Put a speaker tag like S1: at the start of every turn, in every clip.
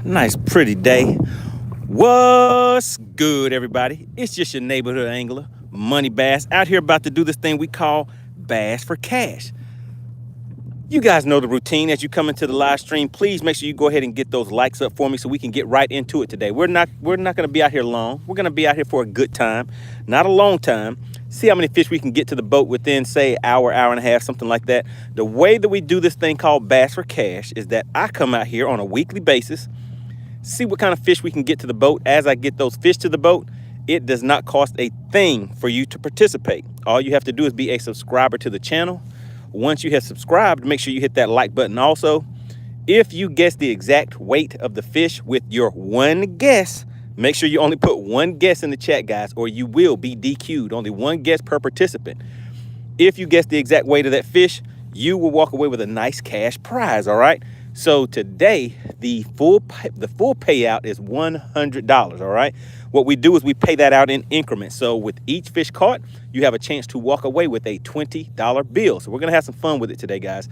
S1: Nice, pretty day. What's good, everybody? It's just your neighborhood angler, MoneyBass, out here about to do this thing we call Bass for Cash. You guys know the routine. As you come into the live stream, please make sure you go ahead and get those likes up for me so we can get right into it today. We're not going to be out here long. We're going to be out here for a good time, not a long time. See how many fish we can get to the boat within, say, hour and a half, something like that. The way that we do this thing called Bass for Cash is that I come out here on a weekly basis, see what kind of fish we can get to the boat. As I get those fish to the boat, it does not cost a thing for you to participate. All you have to do is be a subscriber to the channel. Once you have subscribed, make sure you hit that like button. Also, if you guess the exact weight of the fish with your one guess, make sure you only put one guess in the chat, guys, or you will be DQ'd. Only one guess per participant. If you guess the exact weight of that fish, you will walk away with a nice cash prize, all right? So today, the full payout is $100, all right? What we do is we pay that out in increments. So with each fish caught, you have a chance to walk away with a $20 bill. So we're gonna have some fun with it today, guys.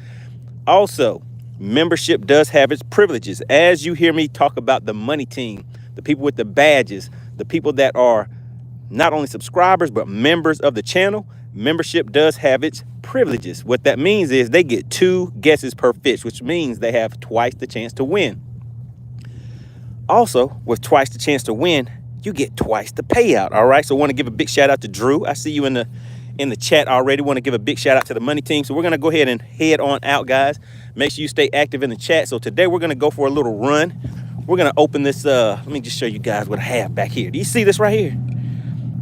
S1: Also, membership does have its privileges. As you hear me talk about the money team, the people with the badges, the people that are not only subscribers, but members of the channel, membership does have its privileges. What that means is they get 2 guesses per fish, which means they have twice the chance to win. Also, with twice the chance to win, you get twice the payout, all right? So I want to give a big shout out to Drew. I see you in the chat already. Want to give a big shout out to the money team. So we're going to go ahead and head on out, guys. Make sure you stay active in the chat. So today we're going to go for a little run. We're going to open this, let me just show you guys what I have back here. Do you see this right here?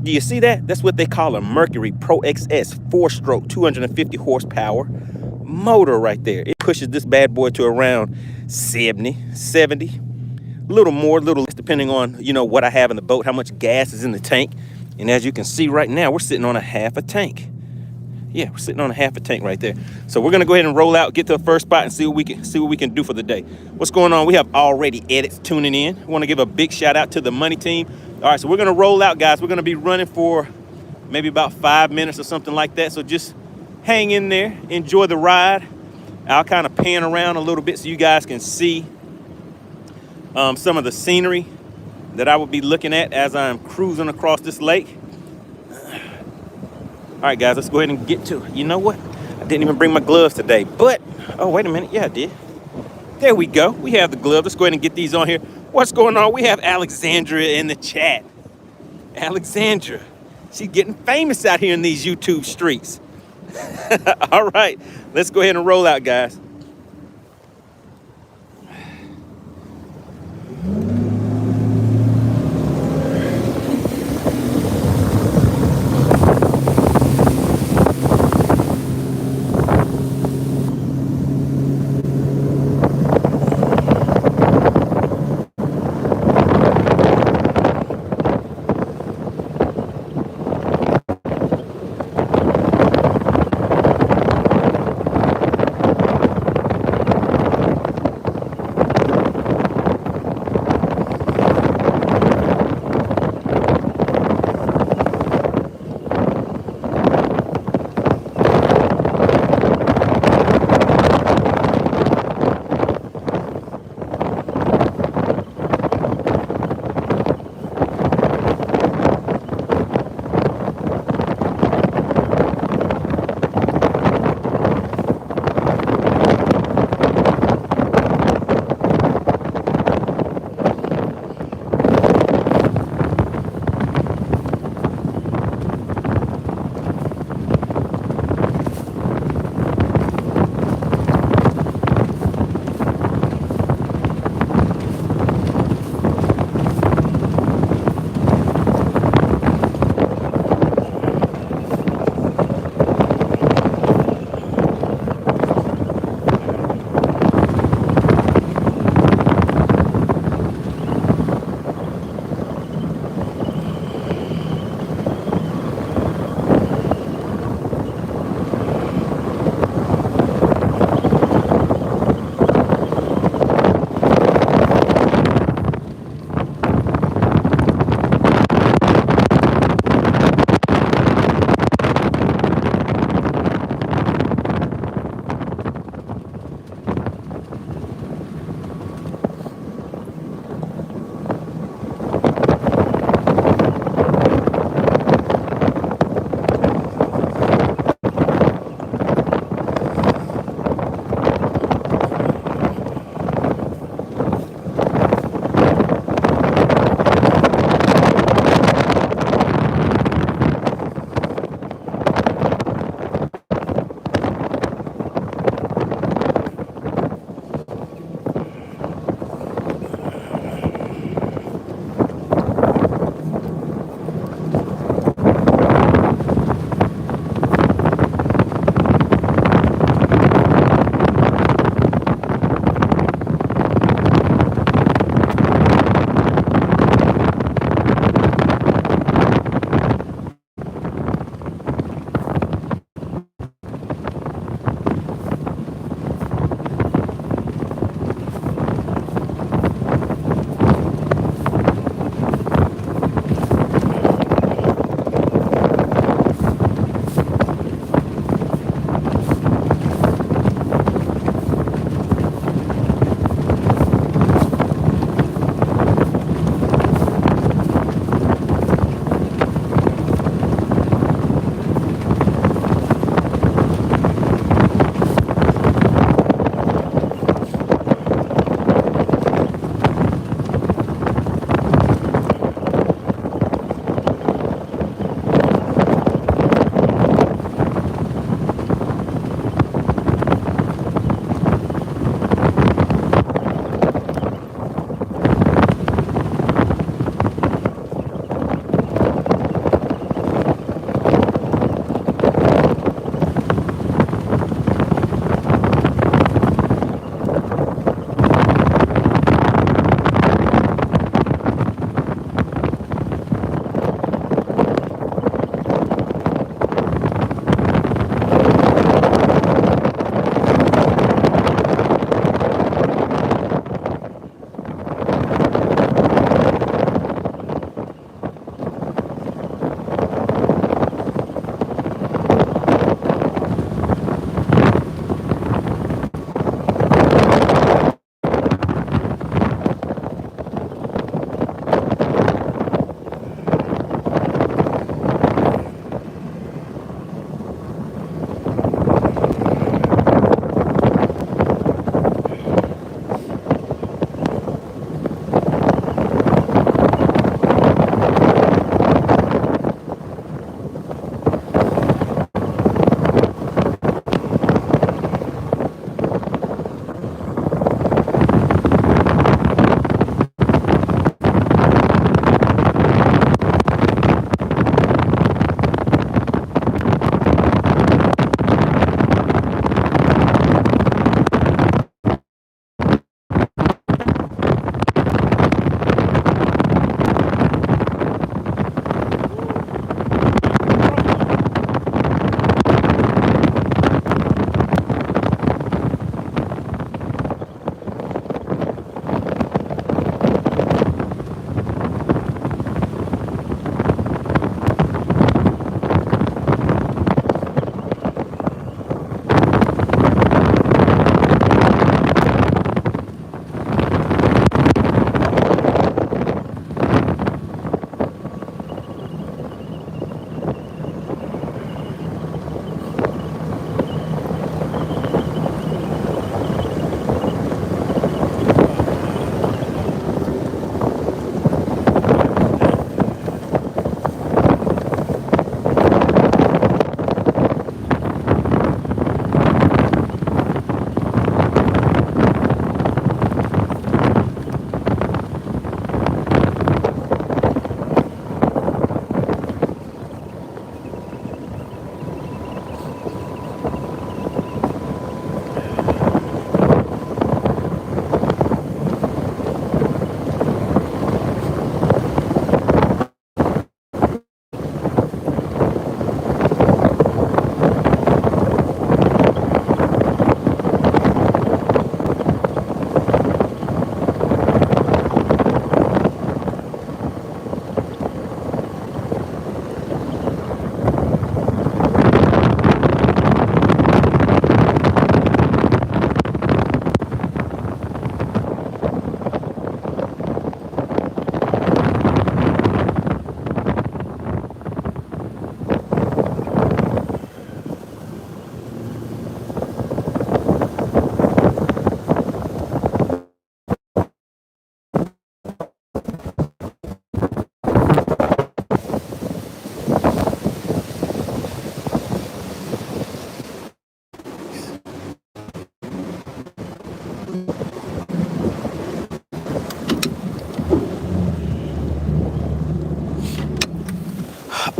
S1: Do you see that? That's what they call a Mercury Pro XS 4-stroke, 250 horsepower motor right there. It pushes this bad boy to around 70, a little more, a little less, depending on, you know, what I have in the boat, how much gas is in the tank. And as you can see right now, we're sitting on a half a tank. Yeah, we're sitting on a half a tank right there. So we're gonna go ahead and roll out, get to the first spot, and see what we can do for the day. What's going on? We have already edits tuning in. I want to give a big shout out to the money team. All right, so we're gonna roll out, guys. We're gonna be running for maybe about 5 minutes or something like that. So just hang in there, enjoy the ride. I'll kind of pan around a little bit so you guys can see some of the scenery that I will be looking at as I'm cruising across this lake. All right, guys, let's go ahead and get to it. You know what? I didn't even bring my gloves today, but, oh, wait a minute. Yeah, I did. There we go. We have the gloves. Let's go ahead and get these on here. What's going on? We have Alexandra in the chat. Alexandra, she's getting famous out here in these YouTube streets. All right, let's go ahead and roll out, guys.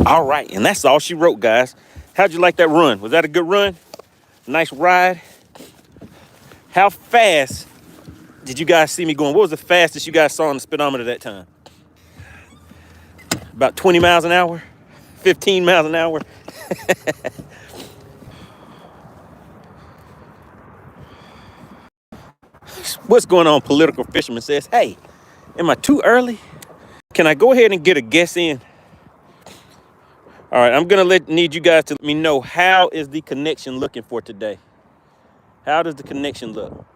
S1: All right, and that's all she wrote, guys. How'd you like that run? Was that a good run? Nice ride? How fast did you guys see me going? What was the fastest you guys saw on the speedometer that time? About 20 miles an hour? 15 miles an hour? What's going on? Political Fisherman says, hey, am I too early? Can I go ahead and get a guess in? All right, I'm gonna need you guys to let me know, how is the connection looking for today? How does the connection look?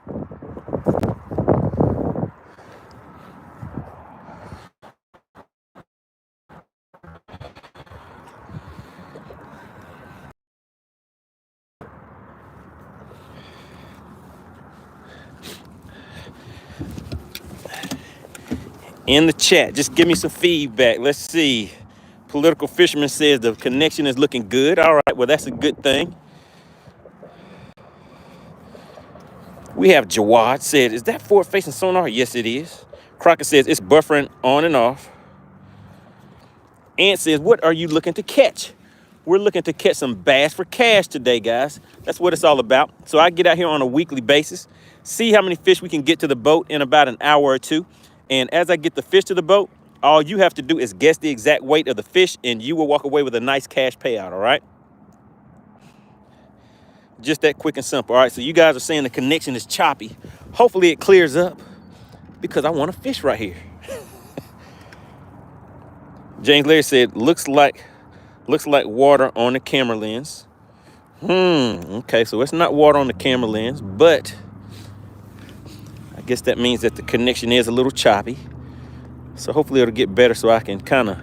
S1: In the chat, just give me some feedback. Let's see. Political Fisherman says the connection is looking good. All right, well, that's a good thing. We have Jawad said, is that forward facing sonar? Yes, it is. Crockett says it's buffering on and off. Ant says, what are you looking to catch? We're looking to catch some bass for cash today, guys. That's what it's all about. So I get out here on a weekly basis, see how many fish we can get to the boat in about an hour or two. And as I get the fish to the boat, all you have to do is guess the exact weight of the fish and you will walk away with a nice cash payout, all right? Just that quick and simple. All right, so you guys are saying the connection is choppy. Hopefully it clears up because I want to fish right here. James Larry said, looks like water on the camera lens. Okay, so it's not water on the camera lens, but I guess that means that the connection is a little choppy. So hopefully it'll get better so I can kind of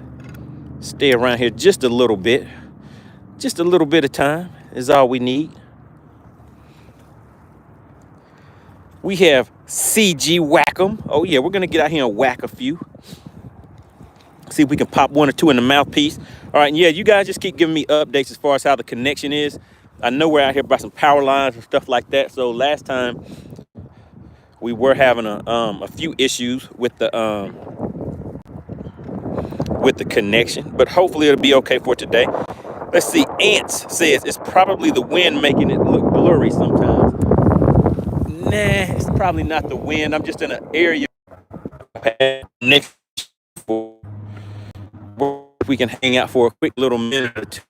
S1: stay around here just a little bit. Just a little bit of time is all we need. We have CG Whack'em. Oh yeah, we're gonna get out here and whack a few. See if we can pop one or two in the mouthpiece. All right, and yeah, you guys just keep giving me updates as far as how the connection is. I know we're out here by some power lines and stuff like that. So last time we were having a few issues with the connection, but hopefully it'll be okay for today. Let's see. Ants says it's probably the wind making it look blurry sometimes. Nah, it's probably not the wind. I'm just in an area next to if we can hang out for a quick little minute or two.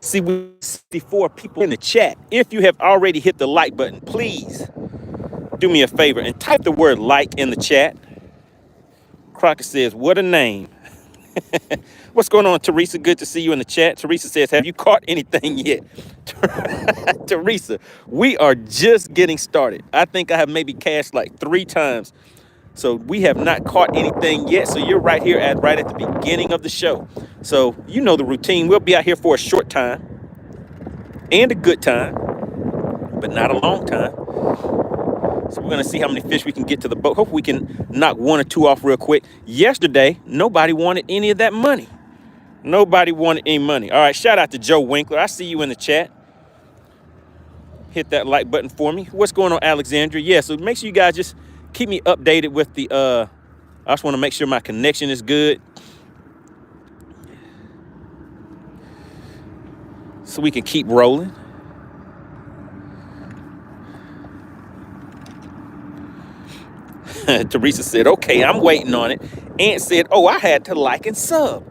S1: See, we 64 people in the chat. If you have already hit the like button, please do me a favor and type the word like in the chat. Crockett says, what a name. What's going on, Teresa? Good to see you in the chat. Teresa says, have you caught anything yet? Teresa, we are just getting started. I think I have maybe cashed like 3 times. So we have not caught anything yet. So you're right here right at the beginning of the show. So you know the routine. We'll be out here for a short time and a good time, but not a long time. So we're going to see how many fish we can get to the boat. Hopefully we can knock 1 or 2 off real quick. Yesterday, nobody wanted any of that money. Nobody wanted any money. All right, shout out to Joe Winkler. I see you in the chat. Hit that like button for me. What's going on, Alexandria? Yeah, so make sure you guys just keep me updated with the, I just want to make sure my connection is good. So we can keep rolling. Teresa said, okay, I'm waiting on it. Ant said, oh, I had to like and sub.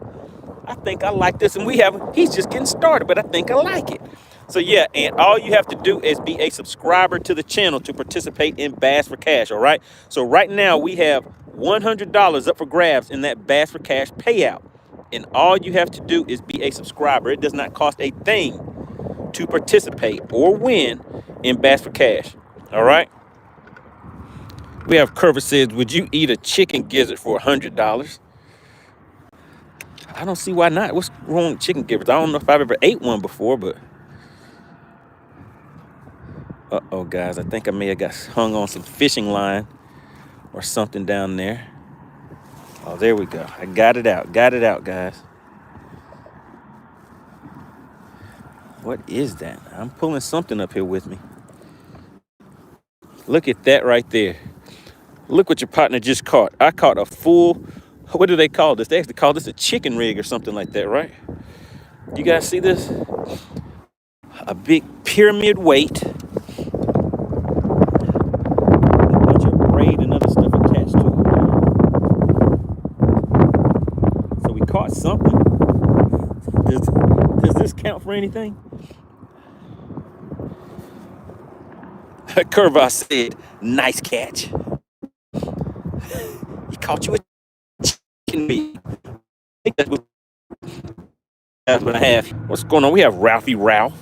S1: I think I like this, and he's just getting started, but I think I like it. So yeah, and all you have to do is be a subscriber to the channel to participate in Bass for Cash, all right? So right now we have $100 up for grabs in that Bass for Cash payout. And all you have to do is be a subscriber. It does not cost a thing to participate or win in Bass for Cash, all right? We have Curva says, would you eat a chicken gizzard for $100? I don't see why not. What's wrong with chicken gizzards? I don't know if I've ever ate one before, but uh-oh, guys, I think I may have got hung on some fishing line or something down there. Oh, there we go. I got it out, guys. What is that? I'm pulling something up here with me. Look at that right there. Look what your partner just caught. I caught a full, what do they call this? They actually call this a chicken rig or something like that, right? You guys see this? A big pyramid weight. A bunch of braid and other stuff attached to it. So we caught something. Does this count for anything? Curva said, nice catch. He caught you a chicken rig. I think that's what I have. What's going on? We have Ralphie Ralph.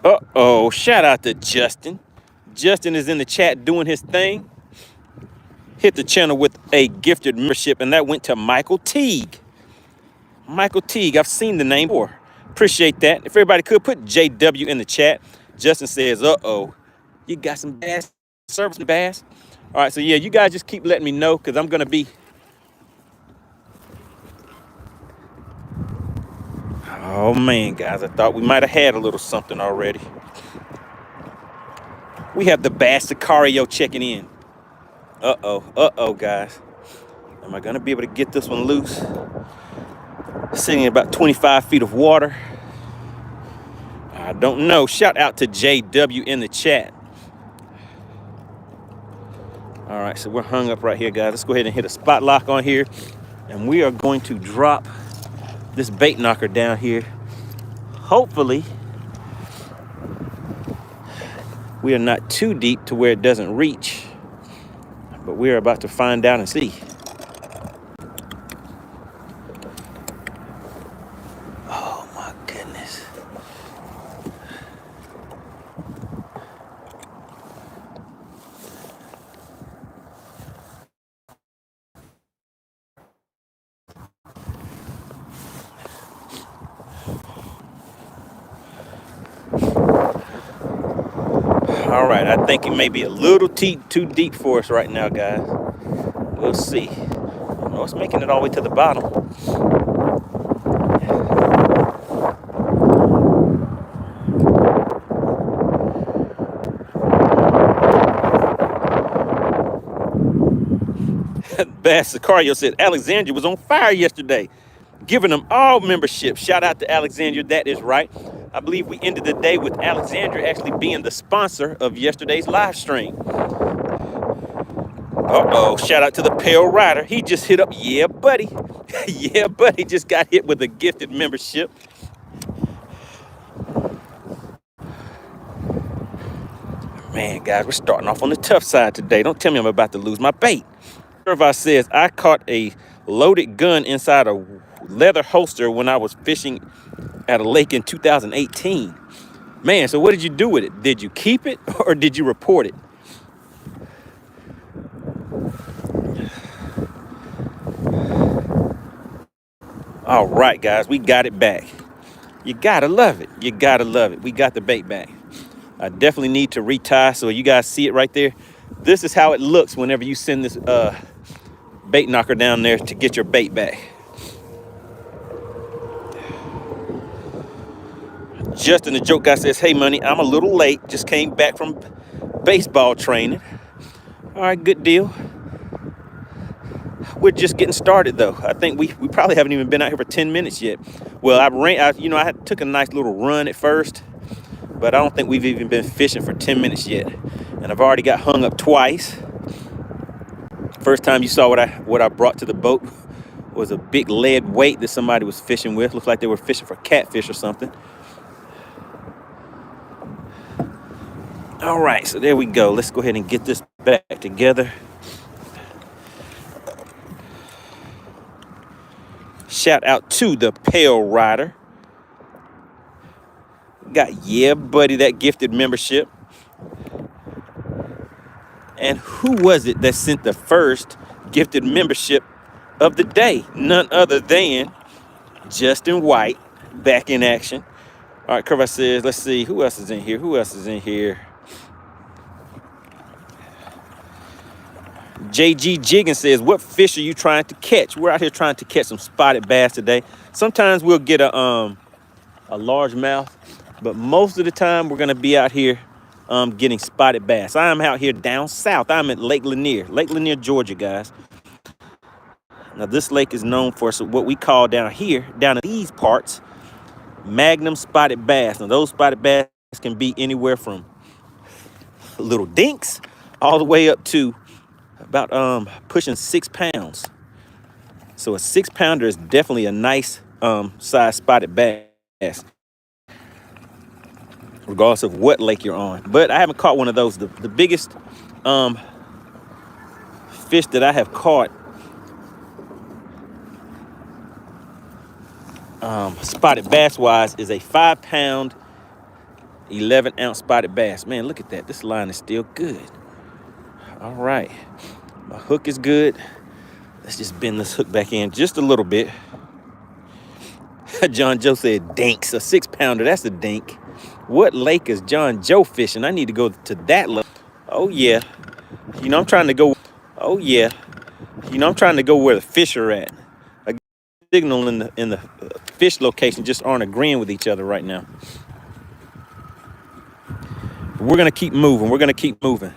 S1: Uh-oh, shout out to Justin. Justin is in the chat doing his thing. Hit the channel with a gifted membership, and that went to Michael Teague. Michael Teague, I've seen the name before. Appreciate that. If everybody could put JW in the chat. Justin says, uh-oh, you got some bass service, bass? All right, so yeah, you guys just keep letting me know because I'm going to be. Oh, man, guys, I thought we might have had a little something already. We have the Bass Sicario checking in. Uh-oh, guys. Am I going to be able to get this one loose? Sitting in about 25 feet of water. I don't know. Shout out to JW in the chat. All right, so we're hung up right here, guys. Let's go ahead and hit a spot lock on here. And we are going to drop this bait knocker down here. Hopefully, we are not too deep to where it doesn't reach. But we're about to find out and see. Oh, my goodness. All right, I think it may be a little too deep for us right now, guys. We'll see. Oh, it's making it all the way to the bottom. Bass Sicario said Alexandria was on fire yesterday, giving them all membership. Shout out to Alexandria. That is right. I believe we ended the day with Alexandria actually being the sponsor of yesterday's live stream. Uh-oh, shout out to the Pale Rider. He just hit up, yeah, buddy. Yeah, buddy just got hit with a gifted membership. Man, guys, we're starting off on the tough side today. Don't tell me I'm about to lose my bait. Irva says, I caught a loaded gun inside a leather holster when I was fishing at a lake in 2018. Man, so what did you do with it? Did you keep it or did you report it? All right, guys, we got it back. You gotta love it. You gotta love it. We got the bait back. I definitely need to retie so you guys see it right there. This is how it looks whenever you send this bait knocker down there to get your bait back. Justin the Joke Guy says, hey, Money, I'm a little late. Just came back from baseball training. All right, good deal. We're just getting started, though. I think we probably haven't even been out here for 10 minutes yet. Well, I took a nice little run at first, but I don't think we've even been fishing for 10 minutes yet. And I've already got hung up twice. First time you saw what I brought to the boat was a big lead weight that somebody was fishing with. Looked like they were fishing for catfish or something. All right, so there we go. Let's go ahead and get this back together. Shout out to the Pale Rider. Got, yeah, buddy, that gifted membership. And who was it that sent the first gifted membership of the day? None other than Justin White, back in action. All right, Curva says, let's see, who else is in here? JG Jiggin says, what fish are you trying to catch? We're out here trying to catch some spotted bass today. Sometimes we'll get a largemouth, but most of the time we're gonna be out here getting spotted bass. I am out here down south. I'm at Lake Lanier, Georgia, guys. Now this lake is known for what we call down here, down in these parts, Magnum spotted bass. Now those spotted bass can be anywhere from little dinks all the way up to about pushing 6 pounds. So a 6-pounder is definitely a nice size spotted bass, regardless of what lake you're on. But I haven't caught one of those. The biggest fish that I have caught spotted bass wise is a 5-pound 11-ounce spotted bass. Man, look at that. This line is still good. All right, my hook is good. Let's just bend this hook back in just a little bit. John Joe said dinks, a 6-pounder. That's a dink. What lake is John Joe fishing? I need to go to that lake. Oh yeah, you know I'm trying to go. Oh yeah, you know I'm trying to go where the fish are at. A signal in the fish location just aren't agreeing with each other right now. We're gonna keep moving. We're gonna keep moving.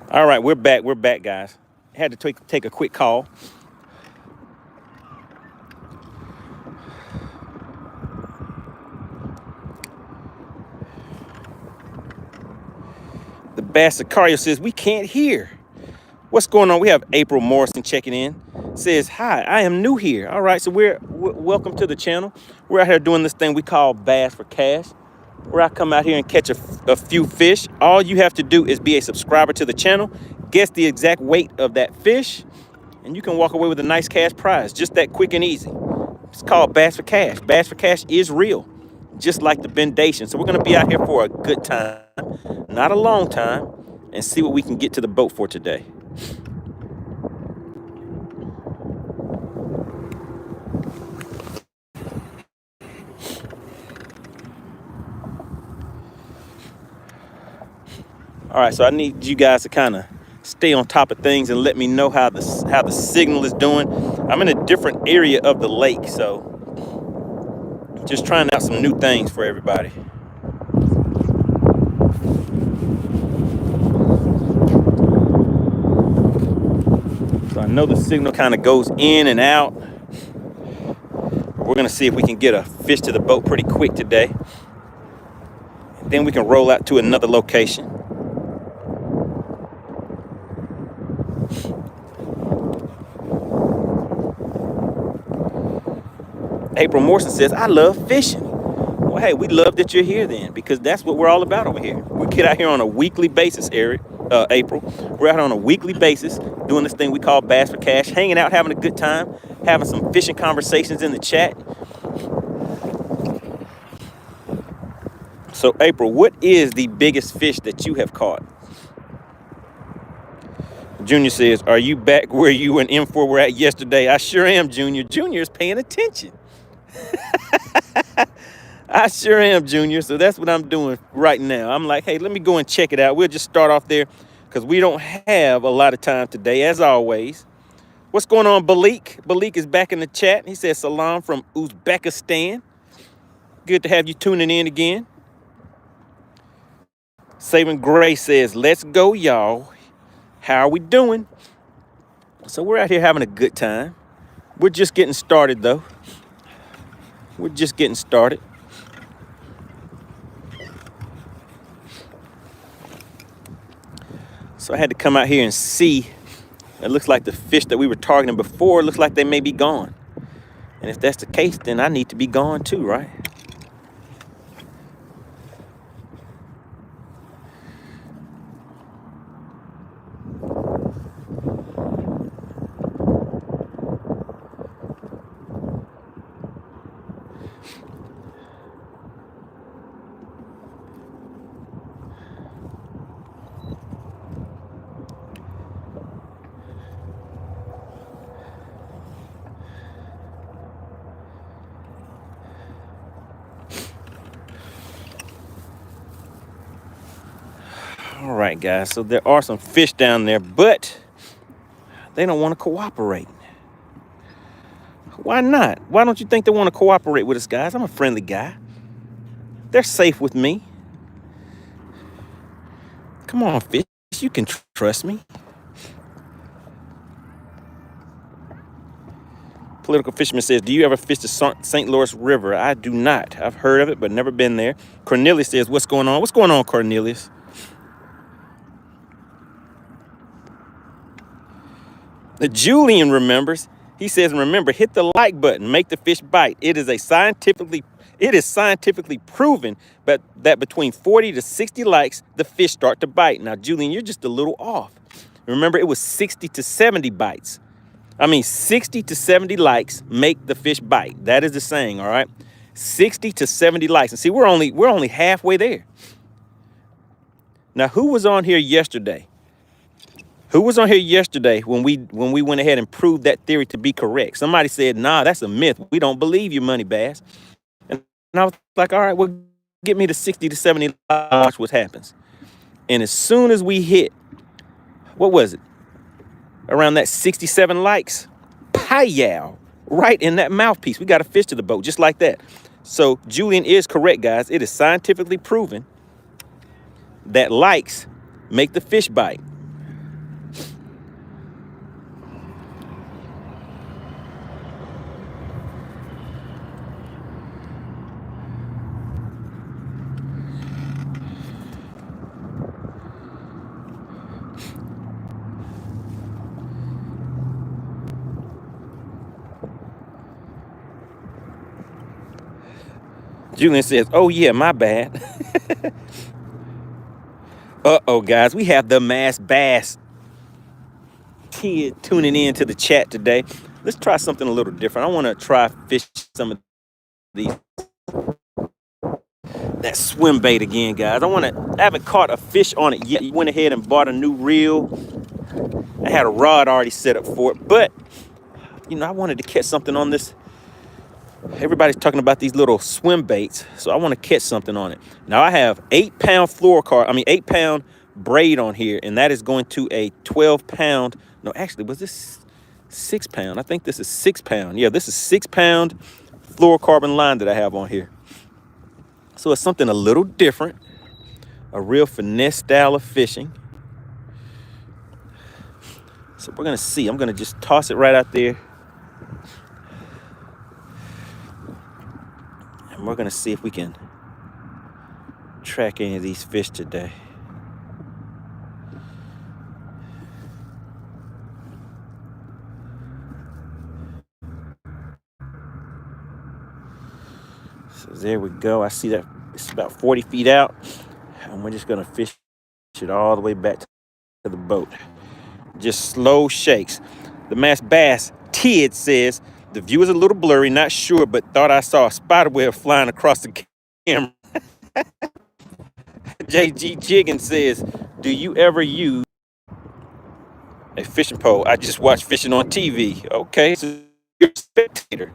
S1: All right, we're back. We're back, guys. Had to take a quick call. The Bassicario says we can't hear. What's going on? We have April Morrison checking in. Says, hi, I am new here. All right, so we're welcome to the channel. We're out here doing this thing we call Bass for Cash, where I come out here and catch a few fish. All you have to do is be a subscriber to the channel, guess the exact weight of that fish, and you can walk away with a nice cash prize. Just that quick and easy. It's called Bass for Cash. Bass for Cash is real, just like the Bendation. So we're gonna be out here for a good time, not a long time, and see what we can get to the boat for today. All right, so I need you guys to kind of stay on top of things and let me know how the signal is doing. I'm in a different area of the lake, so just trying out some new things for everybody. So I know the signal kind of goes in and out. We're gonna see if we can get a fish to the boat pretty quick today. Then we can roll out to another location. April Morrison says, I love fishing. Well, hey, we love that you're here then, because that's what we're all about over here. We get out here on a weekly basis, April. We're out on a weekly basis doing this thing we call Bass for Cash, hanging out, having a good time, having some fishing conversations in the chat. So, April, what is the biggest fish that you have caught? Junior says, are you back where you and M4 were at yesterday? I sure am, Junior. Junior is paying attention. I sure am, Junior. So that's what I'm doing right now. I'm like, hey, let me go and check it out. We'll just start off there because we don't have a lot of time today, as always. What's going on, Balik? Balik is back in the chat. He says, salam from Uzbekistan. Good to have you tuning in again. Saving Grace says, let's go, y'all. How are we doing? So we're out here having a good time. We're just getting started, though. We're just getting started. So I had to come out here and see. It looks like the fish that we were targeting before looks like they may be gone. And if that's the case, then I need to be gone too, right? All right, guys, so there are some fish down there, but they don't want to cooperate. Why not? Why don't you think they want to cooperate with us, guys? I'm a friendly guy. They're safe with me. Come on, fish, you can trust me. Political Fisherman says, do you ever fish the St. Louis River? I do not. I've heard of it, but never been there. Cornelius says, what's going on? What's going on, Cornelius? Julian remembers. He says, remember, hit the like button, make the fish bite. It is scientifically proven that between 40 to 60 likes, the fish start to bite. Now, Julian, you're just a little off. Remember, it was 60 to 70 bites. 60 to 70 likes make the fish bite. That is the saying, all right? 60 to 70 likes. And see, we're only halfway there. Now, who was on here yesterday? Who was on here yesterday when we went ahead and proved that theory to be correct? Somebody said, nah, that's a myth. We don't believe you, MoneyBass. And I was like, all right, well, get me to 60 to 70, watch what happens. And as soon as we hit, what was it? Around that 67 likes, pow, right in that mouthpiece. We got a fish to the boat, just like that. So Julian is correct, guys. It is scientifically proven that likes make the fish bite. Julian says, oh, yeah, my bad. Uh-oh, guys, we have the Mass Bass kid tuning in to the chat today. Let's try something a little different. I want to try fish some of these. That swim bait again, guys. I haven't caught a fish on it yet. Went ahead and bought a new reel. I had a rod already set up for it, but, I wanted to catch something on this. Everybody's talking about these little swim baits, so I want to catch something on it. Now I have 8-pound braid on here, and that is going to a 12-pound. No, actually, was this 6-pound? I think this is 6-pound. Yeah, this is 6-pound fluorocarbon line that I have on here. So it's something a little different, a real finesse style of fishing. So we're gonna see. I'm gonna just toss it right out there, and we're gonna see if we can track any of these fish today. So there we go. I see that it's about 40 feet out, and we're just gonna fish it all the way back to the boat. Just slow shakes. The Mass Bass Tid says, the view is a little blurry, not sure, but thought I saw a spider web flying across the camera. JG Jiggin says, do you ever use a fishing pole? I just watch fishing on TV. Okay, so you're a spectator.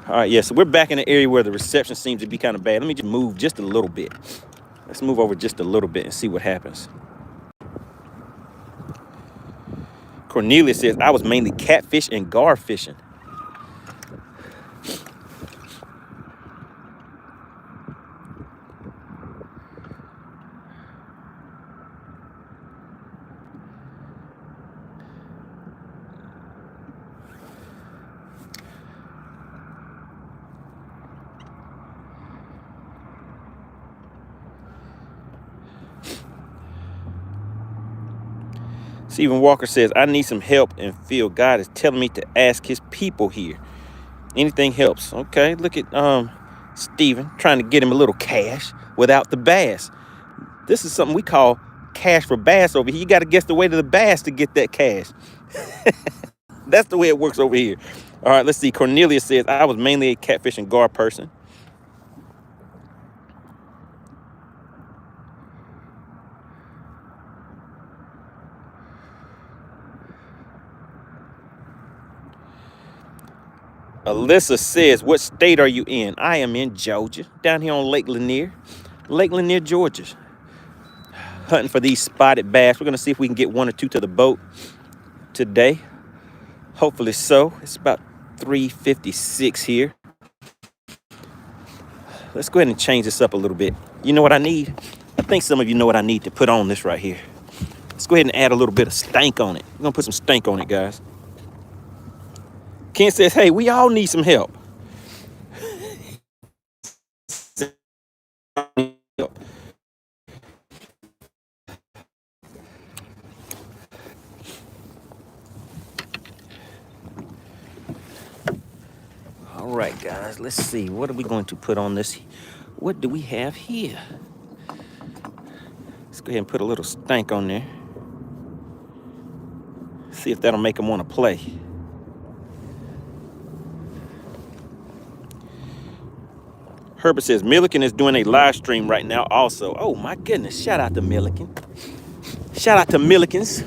S1: All right, yeah, so we're back in the area where the reception seems to be kind of bad. Let me just move just a little bit. Let's move over just a little bit and see what happens. Cornelia says, I was mainly catfish and gar fishing. Stephen Walker says, I need some help and feel God is telling me to ask his people here. Anything helps. Okay, look at Stephen trying to get him a little cash without the bass. This is something we call cash for bass over here. You got to guess the way to the bass to get that cash. That's the way it works over here. All right, let's see. Cornelia says, I was mainly a catfish and gar person. Alyssa says, what state are you in? I am in Georgia, down here on Lake Lanier, Georgia. Hunting for these spotted bass. We're going to see if we can get one or two to the boat today. Hopefully so. It's about 3:56 here. Let's go ahead and change this up a little bit. You know what I need? I think some of you know what I need to put on this right here. Let's go ahead and add a little bit of stank on it. We're going to put some stank on it, guys. Ken says, hey, we all need some help. All right, guys, let's see. What are we going to put on this? What do we have here? Let's go ahead and put a little stank on there. See if that'll make them want to play. Herbert says, Milliken is doing a live stream right now also. Oh, my goodness. Shout out to Milliken. Shout out to Millikens.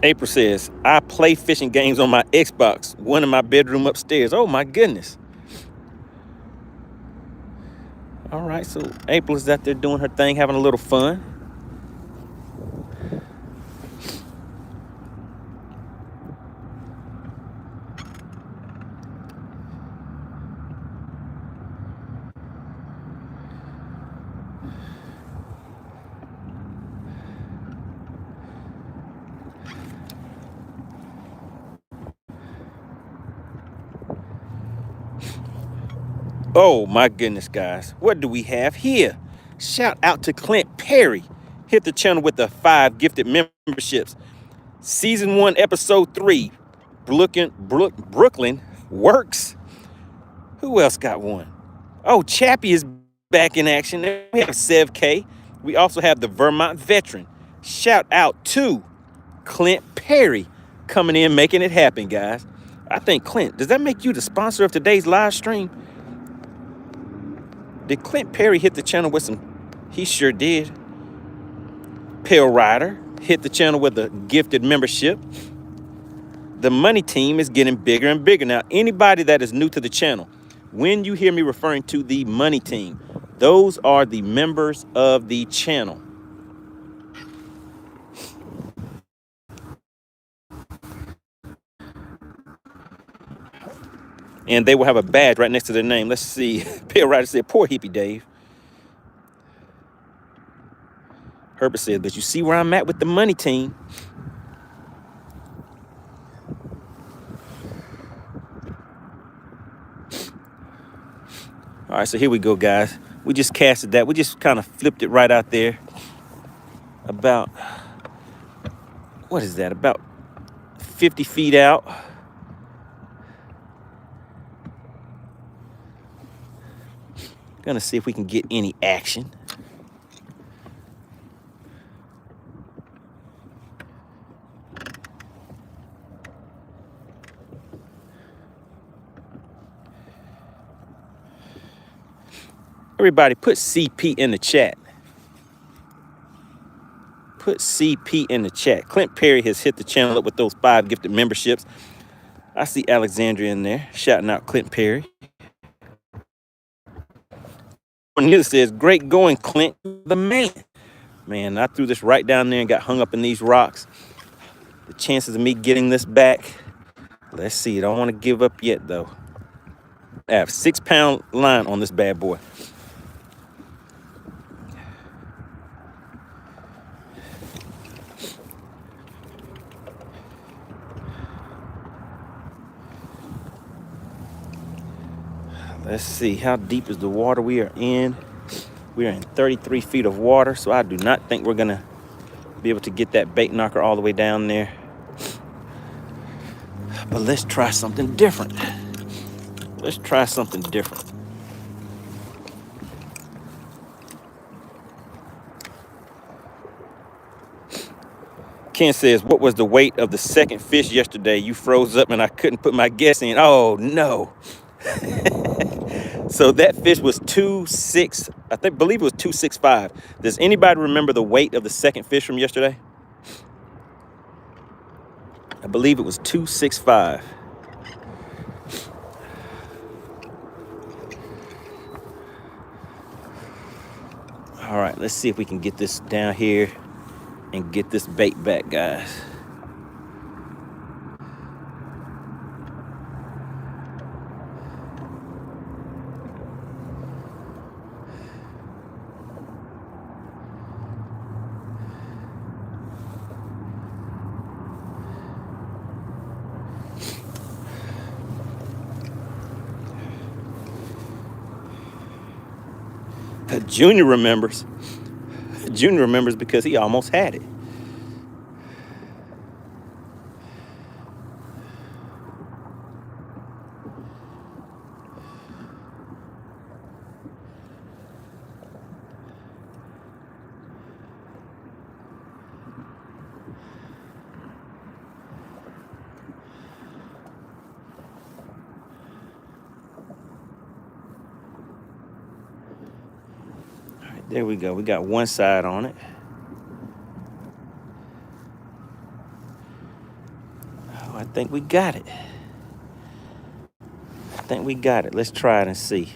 S1: April says, I play fishing games on my Xbox, one in my bedroom upstairs. Oh, my goodness. All right, so April is out there doing her thing, having a little fun. Oh, my goodness, guys. What do we have here? Shout out to Clint Perry. Hit the channel with the 5 gifted memberships. Season 1, Episode 3. Brooklyn works. Who else got one? Oh, Chappie is back in action. We have Sev K. We also have the Vermont veteran. Shout out to Clint Perry coming in, making it happen, guys. I think, Clint, does that make you the sponsor of today's live stream? Did Clint Perry hit the channel with some? He sure did. Pale Rider hit the channel with a gifted membership. The Money Team is getting bigger and bigger. Now, anybody that is new to the channel, when you hear me referring to the Money Team, those are the members of the channel. And they will have a badge right next to their name. Let's see. Pale Rider said, poor hippie Dave. Herbert said, but you see where I'm at with the Money Team. All right, so here we go, guys. We just casted that. We just kind of flipped it right out there. About, what is that? About 50 feet out. Gonna see if we can get any action. Everybody put CP in the chat. Put CP in the chat. Clint Perry has hit the channel up with those 5 gifted memberships. I see Alexandria in there shouting out Clint Perry. Cornelia says, great going, Clint, the man. Man, I threw this right down there and got hung up in these rocks. The chances of me getting this back, let's see. I don't want to give up yet, though. I have 6-pound line on this bad boy. Let's see, how deep is the water we are in? We are in 33 feet of water, so I do not think we're gonna be able to get that bait knocker all the way down there. But let's try something different. Let's try something different. Ken says, what was the weight of the second fish yesterday? You froze up and I couldn't put my guess in. Oh, no. So that fish was 2.6, believe it was 2.65. Does anybody remember the weight of the second fish from yesterday? I believe it was 2.65. All right, let's see if we can get this down here and get this bait back, guys. Junior remembers. Junior remembers because he almost had it. There we go. We got one side on it. Oh, I think we got it. I think we got it. Let's try it and see.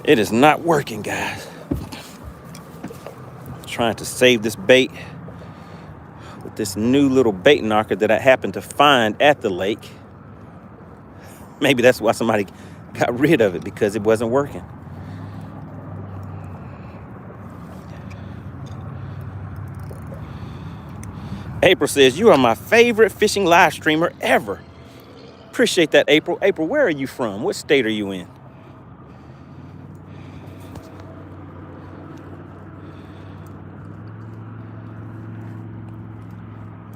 S1: It is not working, guys. I'm trying to save this bait with this new little bait knocker that I happened to find at the lake. Maybe that's why somebody got rid of it, because it wasn't working. April says, you are my favorite fishing live streamer ever. Appreciate that, April. April, where are you from? What state are you in?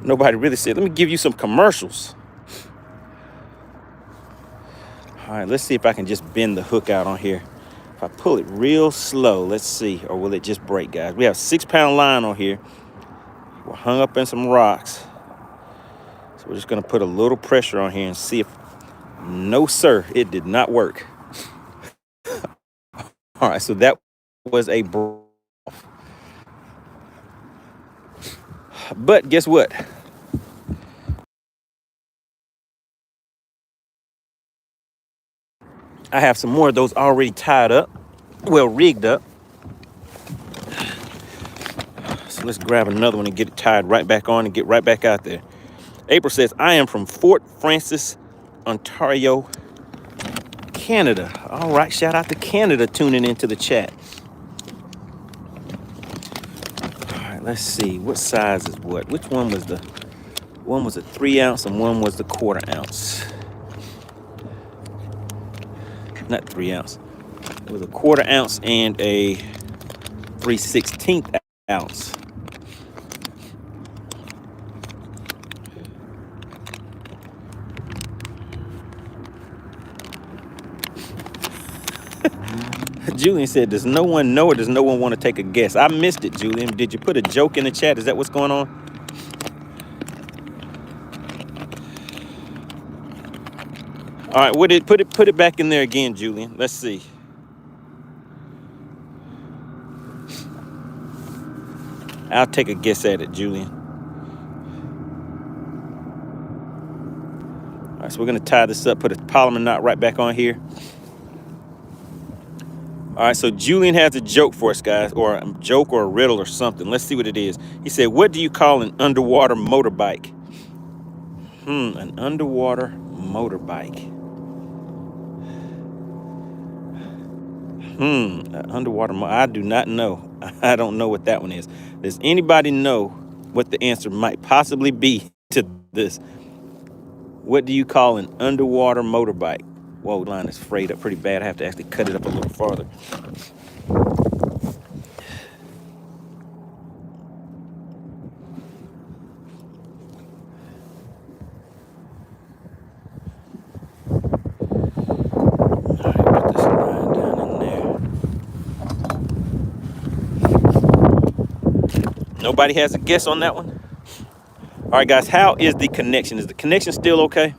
S1: Nobody really said, let me give you some commercials. All right, let's see if I can just bend the hook out on here. If I pull it real slow, let's see, or will it just break, guys? We have 6-pound line on here. We're hung up in some rocks. So we're just gonna put a little pressure on here and see if, no sir, it did not work. All right, so that was a break. But guess what? I have some more of those already tied up, well, rigged up. So let's grab another one and get it tied right back on and get right back out there. April says, I am from Fort Francis, Ontario, Canada. All right, shout out to Canada tuning into the chat. All right, let's see, what size is what? Which one was the, one was a 3 ounce and one was the 1/4 ounce. Not 3 ounce. It was a 1/4 ounce and a 3/16 ounce. Julian said, does no one know or does no one want to take a guess? I missed it, Julian. Did you put a joke in the chat? Is that what's going on? All right, put it back in there again, Julian. Let's see. I'll take a guess at it, Julian. All right, so we're gonna tie this up, put a polymer knot right back on here. All right, so Julian has a joke for us, guys, or a joke or a riddle or something. Let's see what it is. He said, what do you call an underwater motorbike? An underwater motorbike. Underwater, I do not know. I don't know what that one is. Does anybody know what the answer might possibly be to this? What do you call an underwater motorbike? Whoa, the line is frayed up pretty bad. I have to actually cut it up a little farther. Nobody has a guess on that one? All right, guys, how is the connection? Is the connection still okay?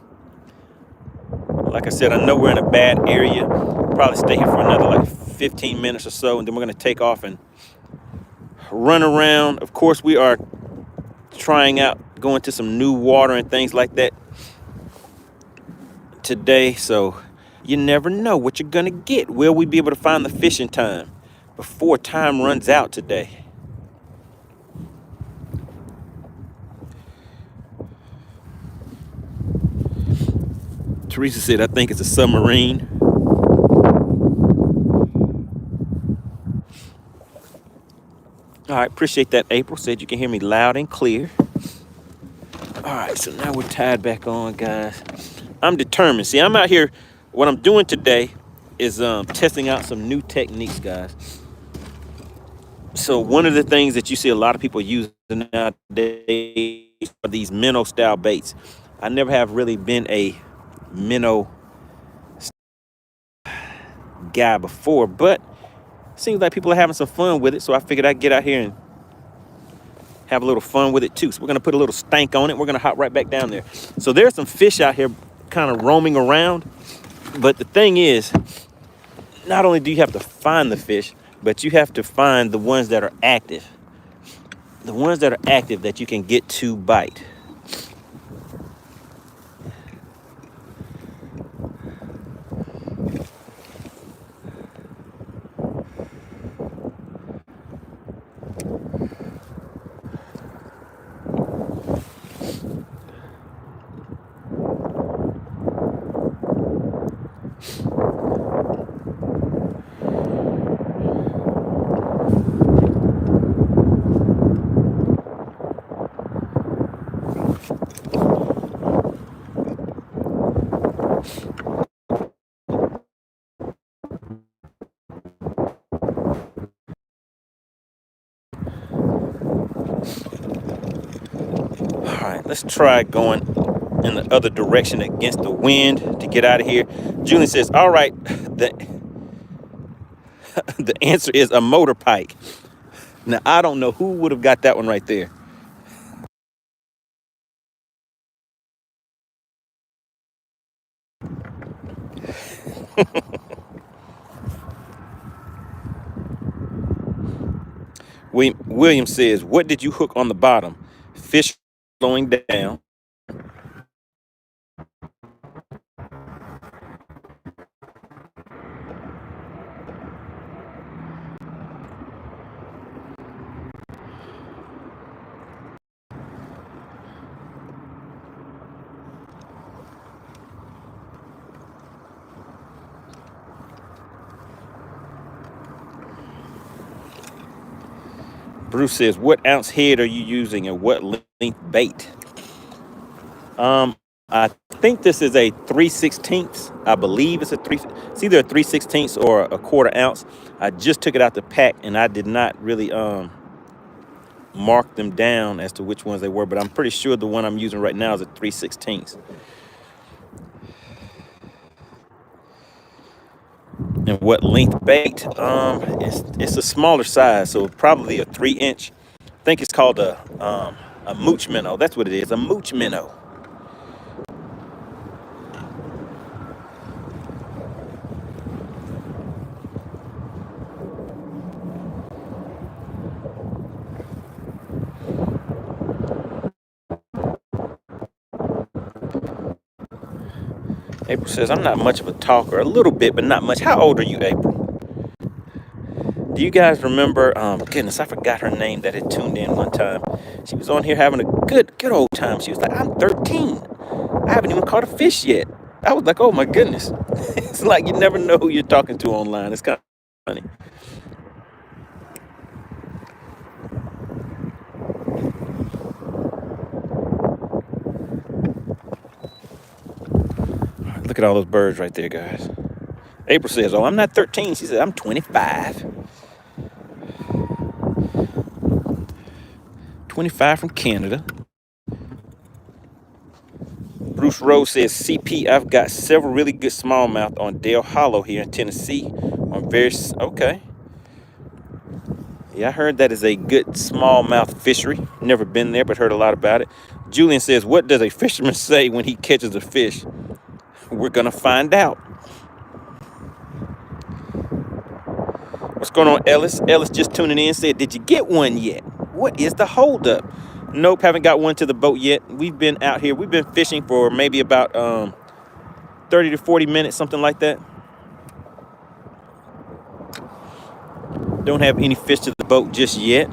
S1: Like I said, I know we're in a bad area. Probably stay here for another like 15 minutes or so, and then we're gonna take off and run around. Of course, we are trying out going to some new water and things like that today, so you never know what you're gonna get. Will we be able to find the fish in time before time runs out today? Teresa said, I think it's a submarine. All right, appreciate that, April. Said you can hear me loud and clear. All right, so now we're tied back on, guys. I'm determined. See, I'm out here. What I'm doing today is testing out some new techniques, guys. So one of the things that you see a lot of people using nowadays are these minnow style baits. I never have really been a minnow guy before, but it seems like people are having some fun with it, so I figured I'd get out here and have a little fun with it too. So we're gonna put a little stank on it. We're gonna hop right back down there. So there's some fish out here kind of roaming around, but the thing is, not only do you have to find the fish, but you have to find the ones that are active. The ones that are active that you can get to bite. right, let's try going in the other direction against the wind to get out of here. Julian says, all right, the answer is a motor pike. Now, I don't know who would have got that one right there. William says, what did you hook on the bottom? Fish slowing down. Bruce says, what ounce head are you using and what length bait? I think this is a 3/16. I believe it's it's either a 3/16 or a quarter ounce. I just took it out the pack and I did not really mark them down as to which ones they were, but I'm pretty sure the one I'm using right now is a 3/16. And what length bait? It's a smaller size, so probably a 3-inch. I think it's called a mooch minnow. That's what it is, a mooch minnow. April says, I'm not much of a talker, a little bit, but not much. How old are you, April? Do you guys remember, goodness, I forgot her name that had tuned in one time. She was on here having a good old time. She was like, I'm 13. I haven't even caught a fish yet. I was like, oh my goodness. It's like you never know who you're talking to online. It's kind of funny. Look at all those birds right there, guys. April says, oh, I'm not 13. She said, I'm 25. 25 from Canada. Bruce Rose says, CP, I've got several really good smallmouth on Dale Hollow here in Tennessee. On various, okay. Yeah, I heard that is a good smallmouth fishery. Never been there, but heard a lot about it. Julian says, what does a fisherman say when he catches a fish? We're going to find out. What's going on, Ellis? Ellis just tuning in said, did you get one yet? What is the holdup? Nope, haven't got one to the boat yet. We've been out here. We've been fishing for maybe about 30 to 40 minutes, something like that. Don't have any fish to the boat just yet.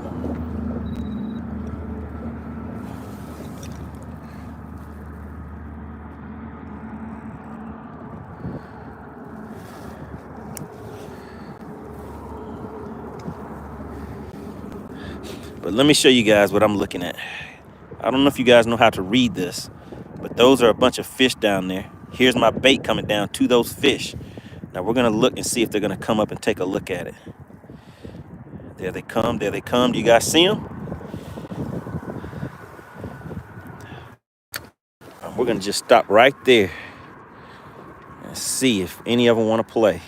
S1: But let me show you guys what I'm looking at. I don't know if you guys know how to read this, but those are a bunch of fish down there. Here's my bait coming down to those fish. Now we're gonna look and see if they're gonna come up and take a look at it. There they come, there they come. Do you guys see them? We're gonna just stop right there and see if any of them wanna play.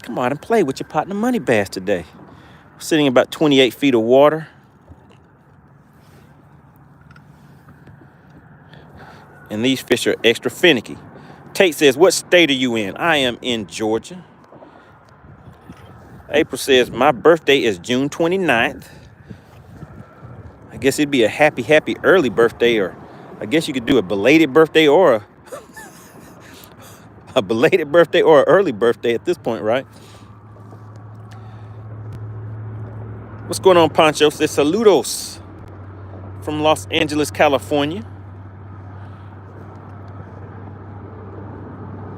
S1: Come on and play with your partner MoneyBass today. We're sitting in about 28 feet of water. And these fish are extra finicky. Tate says, what state are you in? I am in Georgia. April says, my birthday is June 29th. I guess it'd be a happy early birthday, or I guess you could do a belated birthday or a belated birthday or an early birthday at this point, right? What's going on, Pancho? Says, saludos from Los Angeles, California.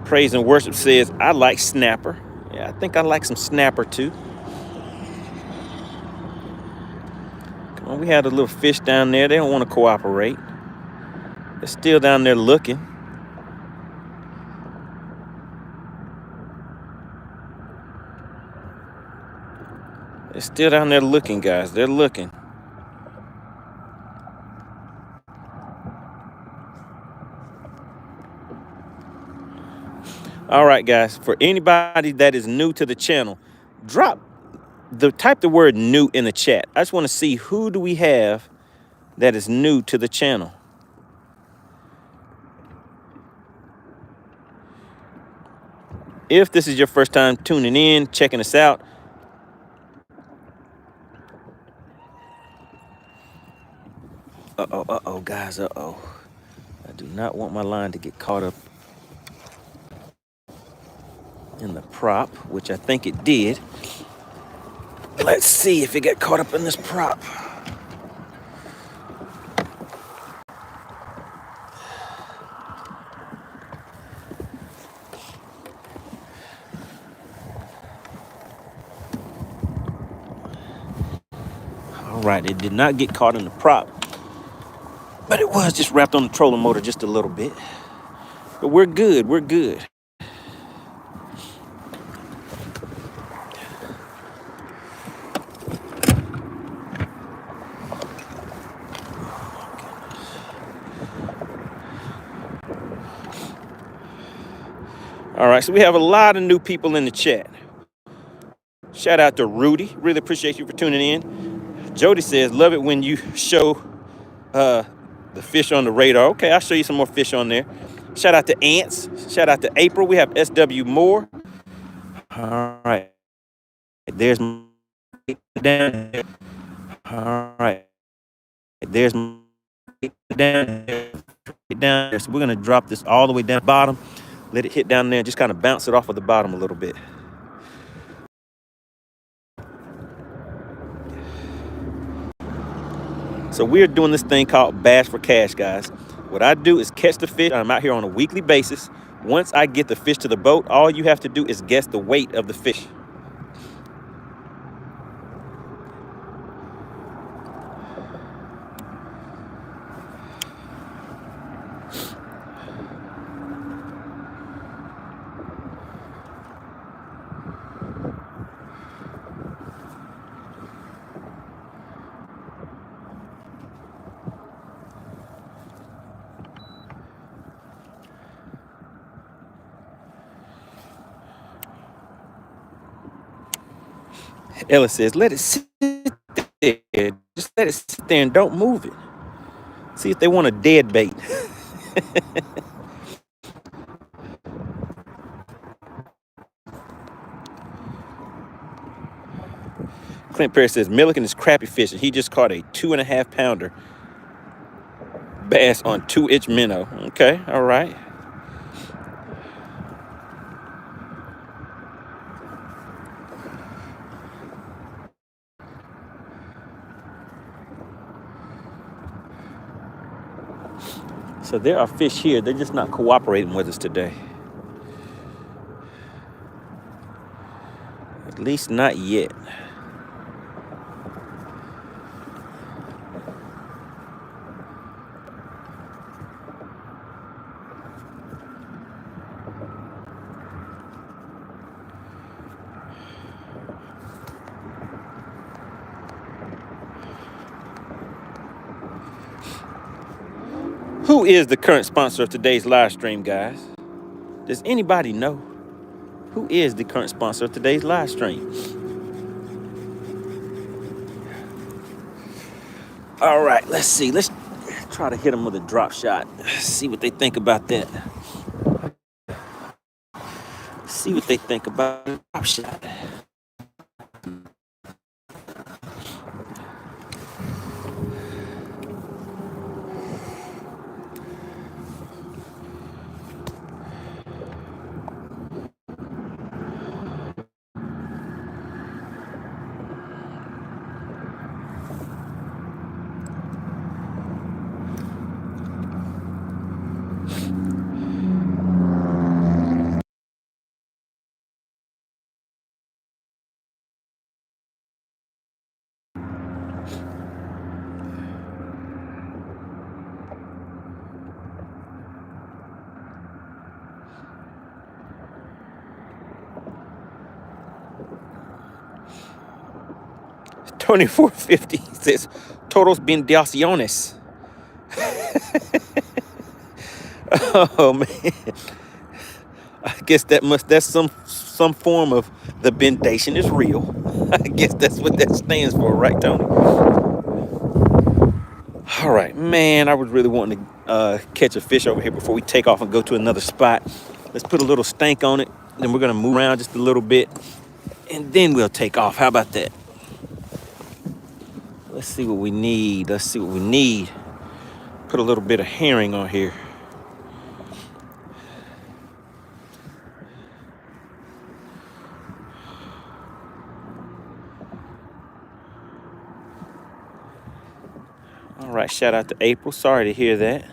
S1: Praise and Worship says, I like snapper. Yeah, I think I like some snapper too. Come on, we had a little fish down there. They don't want to cooperate. They're still down there looking. They're still down there looking, guys. They're looking. All right, guys, for anybody that is new to the channel, type the word new in the chat. I just want to see who do we have that is new to the channel. If this is your first time tuning in, checking us out, guys, I do not want my line to get caught up in the prop, which I think it did. Let's see if it got caught up in this prop. All right, it did not get caught in the prop, but it was just wrapped on the trolling motor just a little bit. But we're good, we're good. All right, so we have a lot of new people in the chat. Shout out to Rudy. Really appreciate you for tuning in. Jody says, love it when you show the fish on the radar. Okay, I'll show you some more fish on there. Shout out to Ants. Shout out to April. We have SW Moore. All right. There's down there. All right. There's down there. So we're going to drop this all the way down the bottom. Let it hit down there and just kind of bounce it off of the bottom a little bit. So we're doing this thing called Bass for Cash, guys. What I do is catch the fish. I'm out here on a weekly basis. Once I get the fish to the boat, all you have to do is guess the weight of the fish. Ella says, let it sit there. Just let it sit there and don't move it. See if they want a dead bait. Clint Perry says, Milliken is crappie fishing. He just caught a 2.5 pounder bass on 2-inch minnow. Okay, all right. So there are fish here. They're just not cooperating with us today. At least not yet. Who is the current sponsor of today's live stream, guys? Does anybody know? Who is the current sponsor of today's live stream? All right, let's see. Let's try to hit them with a drop shot. See what they think about that. See what they think about a drop shot. $24.50 says todos bendiciones. Oh man, guess that's some form of the bendation is real. I guess that's what that stands for, right, Tony? All right, man, I was really wanting to catch a fish over here before we take off and go to another spot. Let's put a little stank on it, then we're gonna move around just a little bit, and then we'll take off. How about that? Let's see what we need. Put a little bit of herring on here. All right, shout out to April. Sorry to hear that.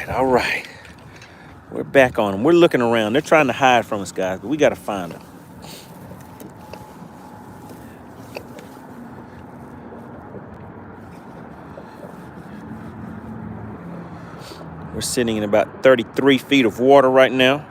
S1: All right. We're back on them. We're looking around. They're trying to hide from us, guys, but we got to find them. We're sitting in about 33 feet of water right now.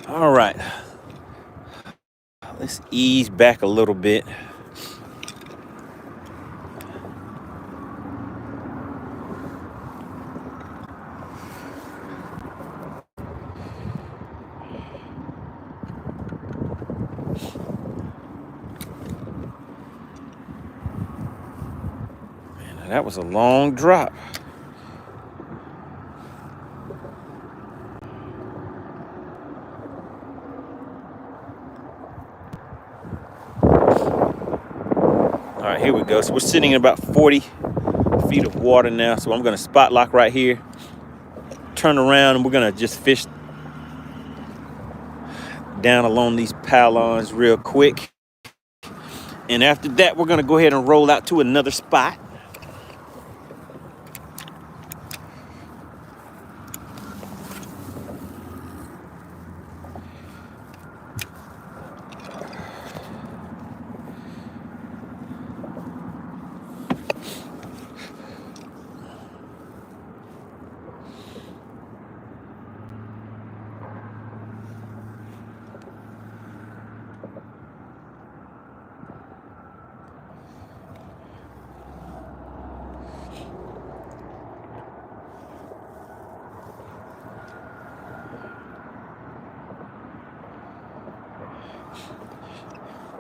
S1: All right, let's ease back a little bit. Man, that was a long drop. All right, here we go. So we're sitting in about 40 feet of water now. So I'm gonna spot lock right here, turn around, and we're gonna just fish down along these pylons real quick. And after that, we're gonna go ahead and roll out to another spot.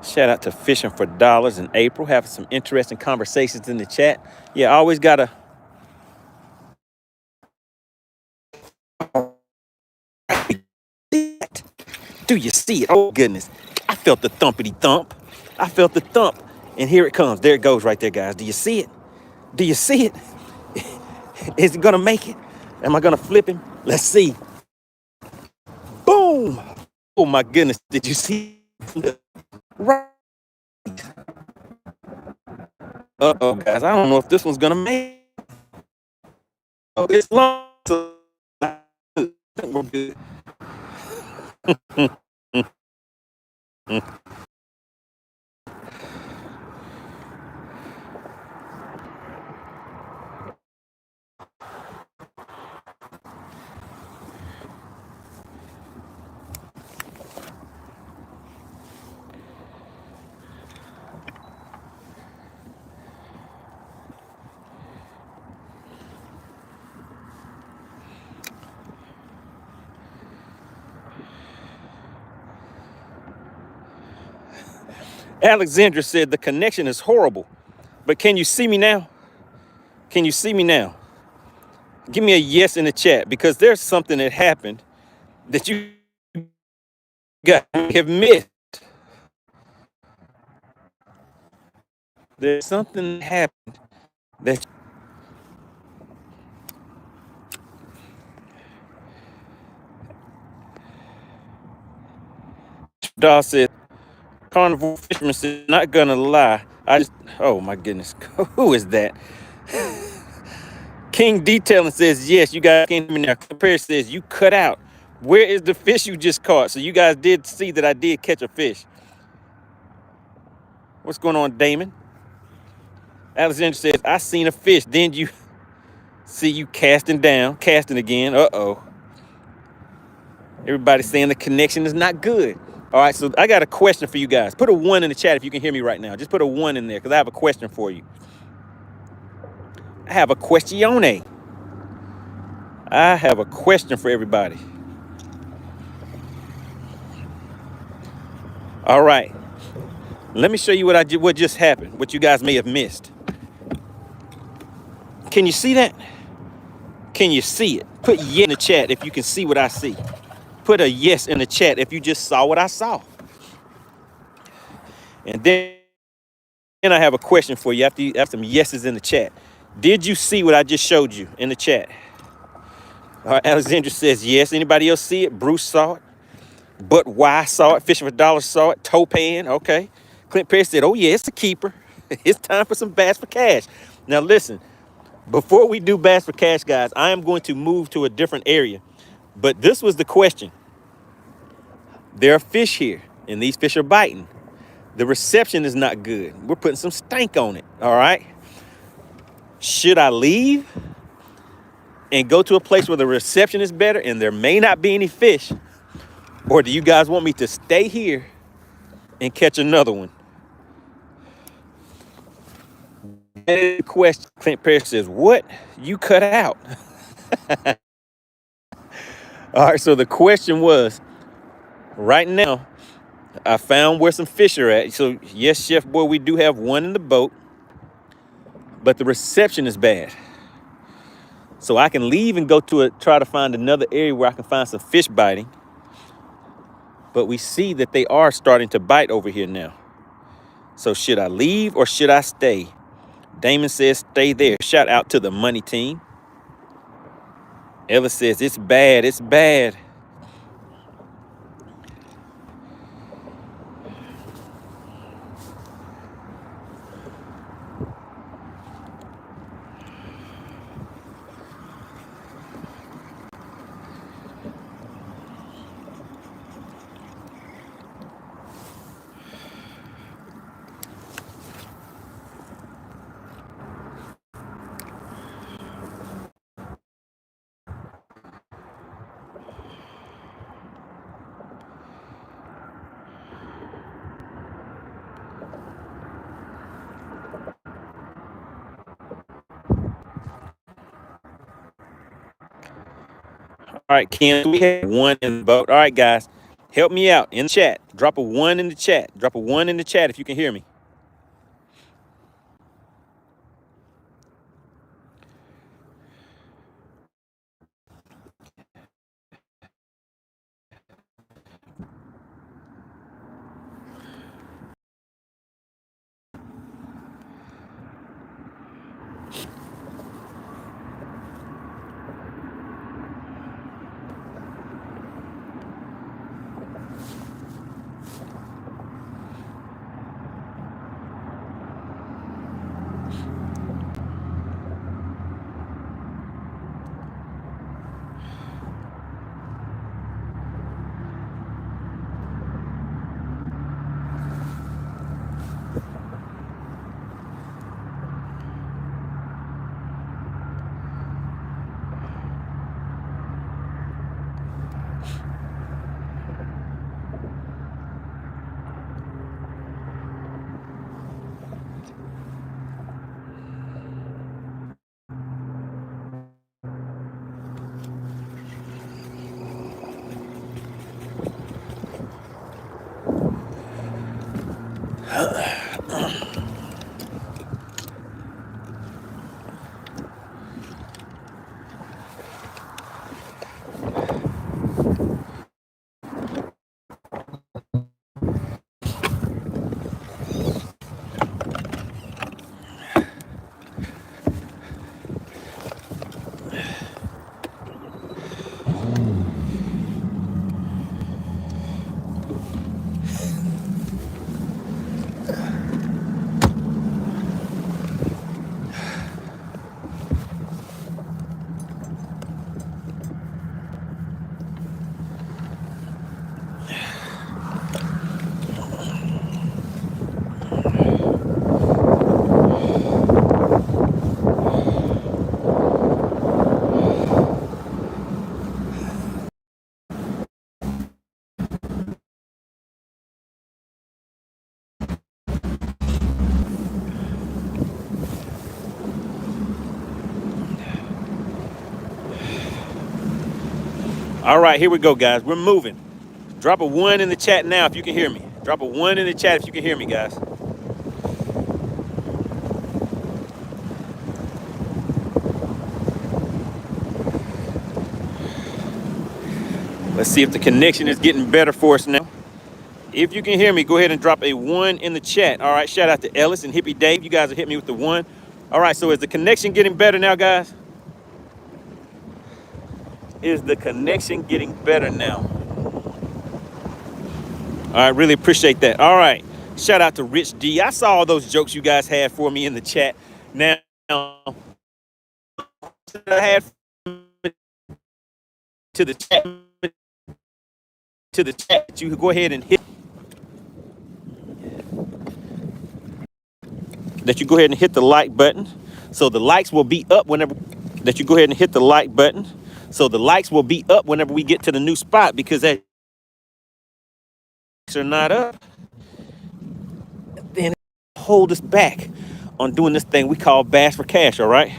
S1: Shout out to Fishing for Dollars in April, having some interesting conversations in the chat. Yeah, I always gotta. Do you see it? Oh goodness, I felt the thumpity thump. I felt the thump, and here it comes. There it goes right there, guys. Do you see it? Do you see it? Is it gonna make it? Am I gonna flip him? Let's see. Boom! Oh my goodness, did you see? Right. Uh-oh, guys, I don't know if this one's gonna make it. Oh, it's long, so I think we're good. Alexandra said the connection is horrible. But can you see me now? Can you see me now? Give me a yes in the chat, because there's something that happened that you guys have missed. There's something that happened that Dawg said, Carnivore Fisherman said, not gonna lie. Oh my goodness. Who is that? King Detailing says, yes, you guys can't hear me now. Perry says, you cut out. Where is the fish you just caught? So you guys did see that I did catch a fish. What's going on, Damon? Alexander says, I seen a fish. Then you see you casting again. Uh-oh. Everybody's saying the connection is not good. All right, so I got a question for you guys. Put a 1 in the chat if you can hear me right now. Just put a 1 in there, because I have a question for you. I have a question. I have a question for everybody. All right. Let me show you what just happened, what you guys may have missed. Can you see that? Can you see it? Put yes in the chat if you can see what I see. Put a yes in the chat if you just saw what I saw. And then I have a question for you after you have some yeses in the chat. Did you see what I just showed you in the chat? All right, Alexandra says yes. Anybody else see it? Bruce saw it. But why saw it? Fishing for Dollars saw it. Toe pan, okay. Clint Perry said, oh yeah, it's a keeper. It's time for some bass for cash. Now listen, before we do bass for cash, guys, I am going to move to a different area. But this was the question. There are fish here, and these fish are biting. The reception is not good. We're putting some stank on it, all right? Should I leave and go to a place where the reception is better and there may not be any fish? Or do you guys want me to stay here and catch another one? The question. Clint Perry says, what? You cut out. All right, so the question was, right now, I found where some fish are at. So yes, Chef Boy, we do have one in the boat, but the reception is bad. So I can leave and go to try to find another area where I can find some fish biting. But we see that they are starting to bite over here now. So should I leave or should I stay? Damon says stay there. Shout out to the money team. Ella says it's bad, it's bad. All right, Ken, we have one in the boat. All right, guys, help me out in the chat. Drop a 1 in the chat. Drop a 1 in the chat if you can hear me. All right, here we go, guys. We're moving. Drop a 1 in the chat now if you can hear me. Drop a 1 in the chat if you can hear me, guys. Let's see if the connection is getting better for us now. If you can hear me, go ahead and drop a 1 in the chat. All right, shout out to Ellis and Hippie Dave. You guys have hit me with the 1. All right, so is the connection getting better now, guys? Is the connection getting better now? All right, really appreciate that. All right, shout out to Rich D. I saw all those jokes you guys had for me in the chat. Now, I had to the chat, you go ahead and hit that. You go ahead and hit the like button, so the likes will be up whenever that. You go ahead and hit the like button, so the likes will be up whenever we get to the new spot, because that are not up, then hold us back on doing this thing we call Bass for Cash. All right.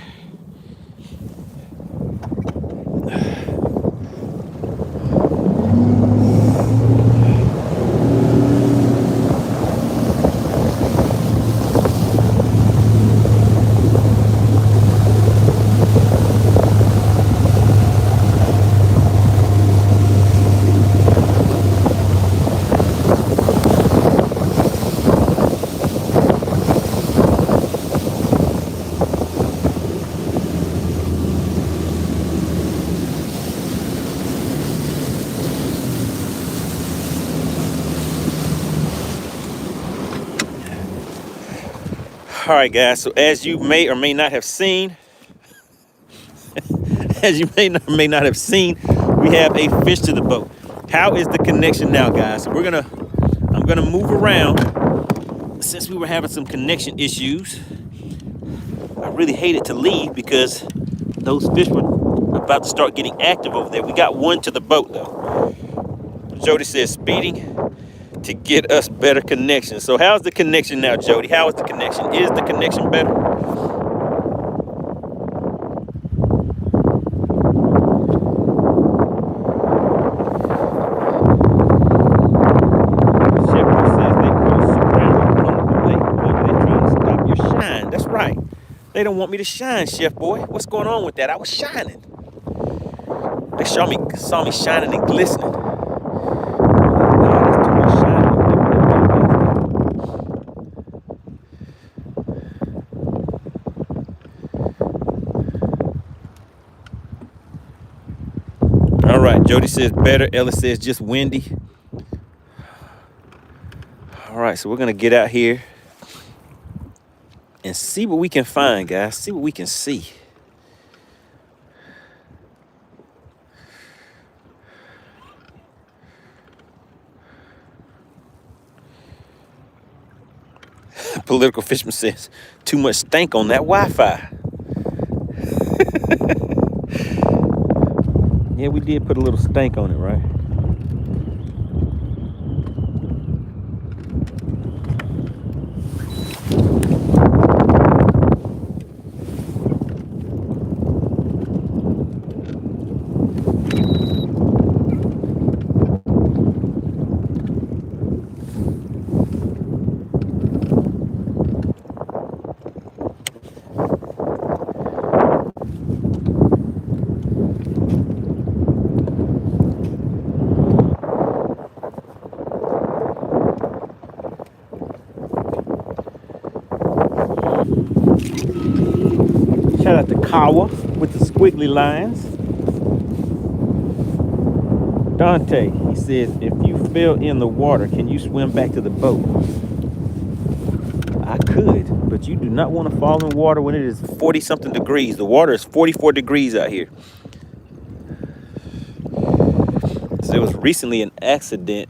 S1: All right, guys, so as you may or may not have seen, we have a fish to the boat. How is the connection now, guys? So I'm gonna move around since we were having some connection issues. I really hated to leave because those fish were about to start getting active over there. We got one to the boat though. Jody says speeding to get us better connection. So how's the connection now, Jody? How is the connection? Is the connection better? Shepherd says they put a surrounding on the lake when they're trying to stop your shine. That's right. They don't want me to shine, Chef Boy. What's going on with that? I was shining. They saw me shining and glistening. All right, Jody says better. Ellis says just windy. All right, so we're gonna get out here and see what we can find, guys. See what we can see. Political Fisherman says too much stank on that Wi-Fi. Yeah, we did put a little stank on it, right? Shout out to Kawa with the squiggly lines. Dante, he says, if you fell in the water, can you swim back to the boat? I could, but you do not want to fall in water when it is 40-something degrees. The water is 44 degrees out here. So there was recently an accident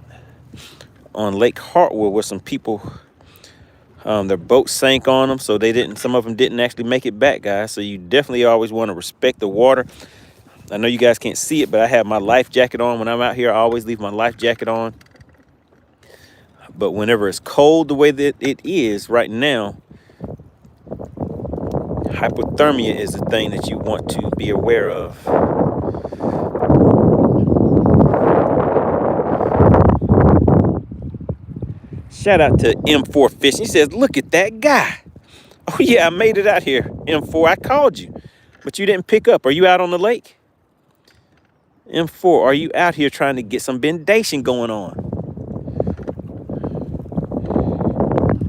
S1: on Lake Hartwell where some people, their boat sank on them, so some of them didn't actually make it back, guys. So you definitely always want to respect the water. I know you guys can't see it, but I have my life jacket on when I'm out here. I always leave my life jacket on. But whenever it's cold the way that it is right now, hypothermia is the thing that you want to be aware of. Shout out to M4 Fishing. He says, look at that guy. Oh, yeah, I made it out here. M4, I called you, but you didn't pick up. Are you out on the lake? M4, are you out here trying to get some bendation going on?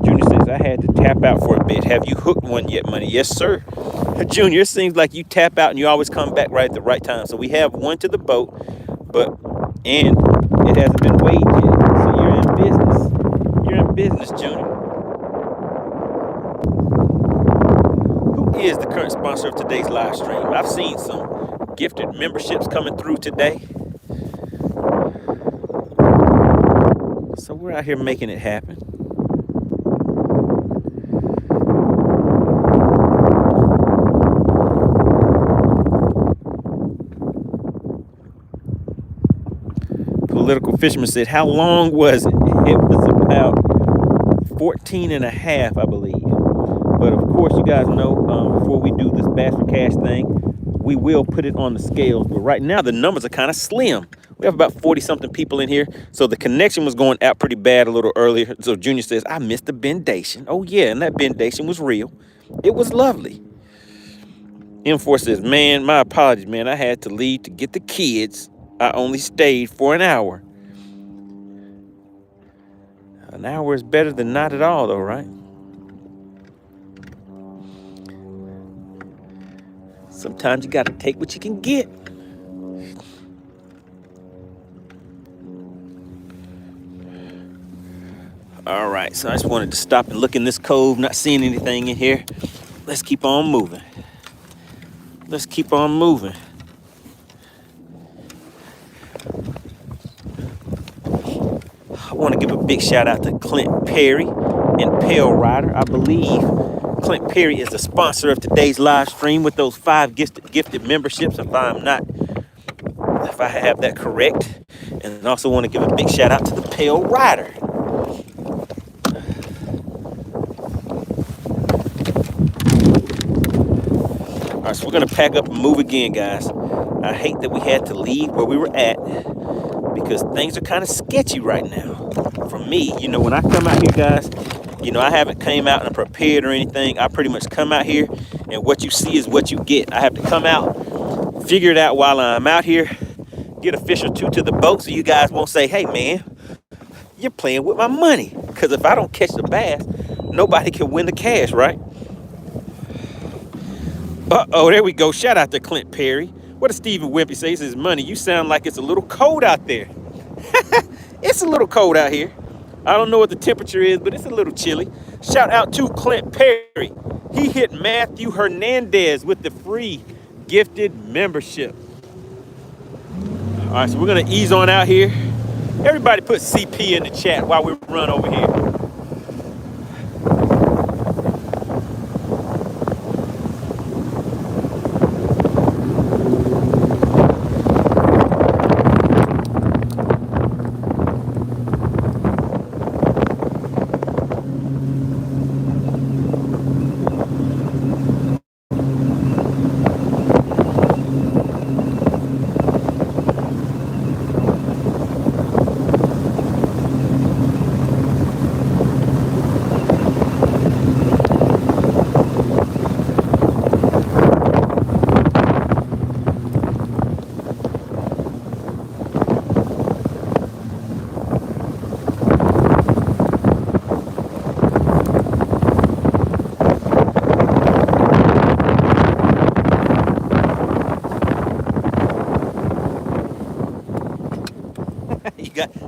S1: Junior says, I had to tap out for a bit. Have you hooked one yet, Money? Yes, sir. Junior, it seems like you tap out and you always come back right at the right time. So we have one to the boat, and it hasn't been weighed yet. So you're in business. You're in business, Junior. Who is the current sponsor of today's live stream? I've seen some gifted memberships coming through today. So we're out here making it happen. Political Fisherman said, how long was it? It was about 14 and a half, I believe. But of course, you guys know, before we do this Bass for Cash thing, we will put it on the scales. But right now, the numbers are kind of slim. We have about 40-something people in here. So the connection was going out pretty bad a little earlier. So Junior says, I missed the bendation. Oh, yeah, and that bendation was real. It was lovely. M4 says, man, my apologies, man. I had to leave to get the kids. I only stayed for an hour. An hour is better than not at all, though, right? Sometimes you got to take what you can get. All right, so I just wanted to stop and look in this cove, not seeing anything in here. Let's keep on moving. Let's keep on moving. I want to give a big shout out to Clint Perry and Pale Rider. I believe Clint Perry is the sponsor of today's live stream with those 5 gifted memberships, if I have that correct. And I also want to give a big shout out to the Pale Rider. All right, so we're gonna pack up and move again, guys. I hate that we had to leave where we were at because things are kind of sketchy right now. For me, you know, when I come out here, guys, you know, I haven't came out and prepared or anything. I pretty much come out here and what you see is what you get. I have to come out, figure it out while I'm out here, get a fish or two to the boat so you guys won't say, hey, man, you're playing with my money. Because if I don't catch the bass, nobody can win the cash, right? Uh-oh, there we go. Shout out to Clint Perry. What does Stephen Wimpy say? He says, Money, you sound like it's a little cold out there. It's a little cold out here. I don't know what the temperature is, but it's a little chilly. Shout out to Clint Perry. He hit Matthew Hernandez with the free gifted membership. All right, so we're going to ease on out here. Everybody put CP in the chat while we run over here.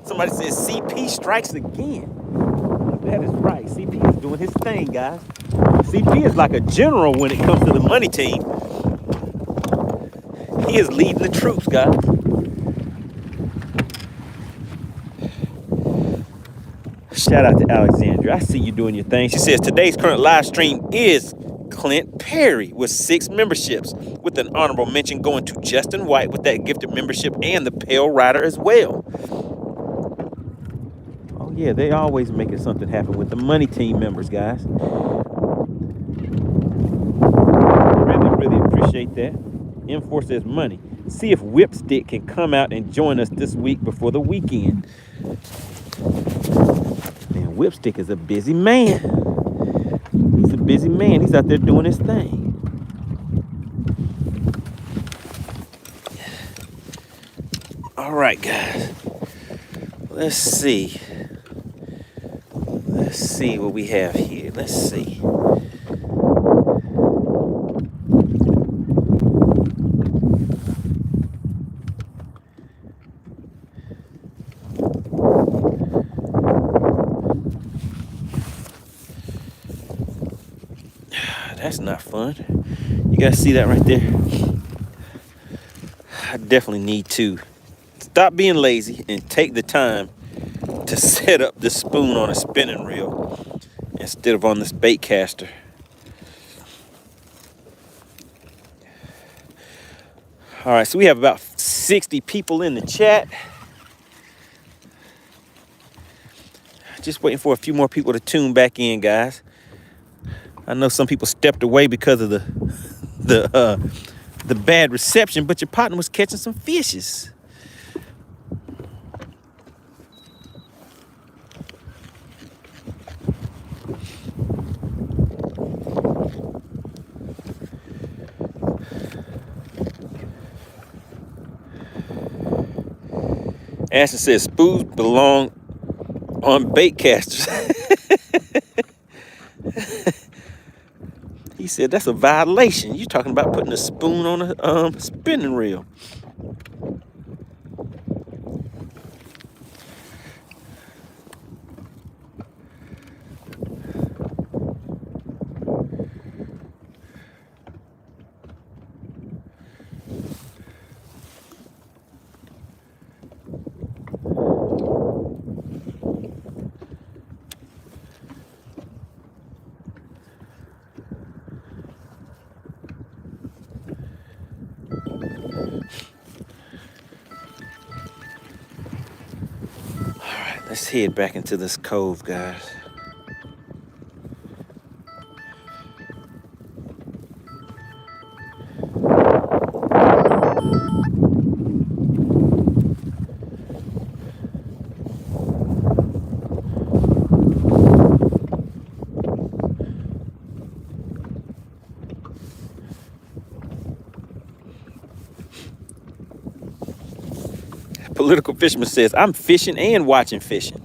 S1: Somebody says CP strikes again. That is right. CP is doing his thing, guys. CP is like a general when it comes to the money team. He is leading the troops, guys. Shout out to Alexandra. I see you doing your thing. She says today's current live stream is Clint Perry with 6 memberships, with an honorable mention going to Justin White with that gifted membership and the Pale Rider as well. Oh yeah, they always making something happen with the money team members, guys. Really appreciate that. M4 says Money. See if Whipstick can come out and join us this week before the weekend. Man, Whipstick is a busy man. He's a busy man. He's out there doing his thing. All right, guys. Let's see. Let's see what we have here. Let's see. That's not fun. You guys see that right there? I definitely need to stop being lazy and take the time to set up this spoon on a spinning reel instead of on this bait caster. All right, so we have about 60 people in the chat. Just waiting for a few more people to tune back in, guys. I know some people stepped away because of the bad reception, but your partner was catching some fishes. Ashton says spoons belong on bait casters. He said that's a violation. You're talking about putting a spoon on a spinning reel. Let's head back into this cove, guys. Political Fisherman says, I'm fishing and watching fishing.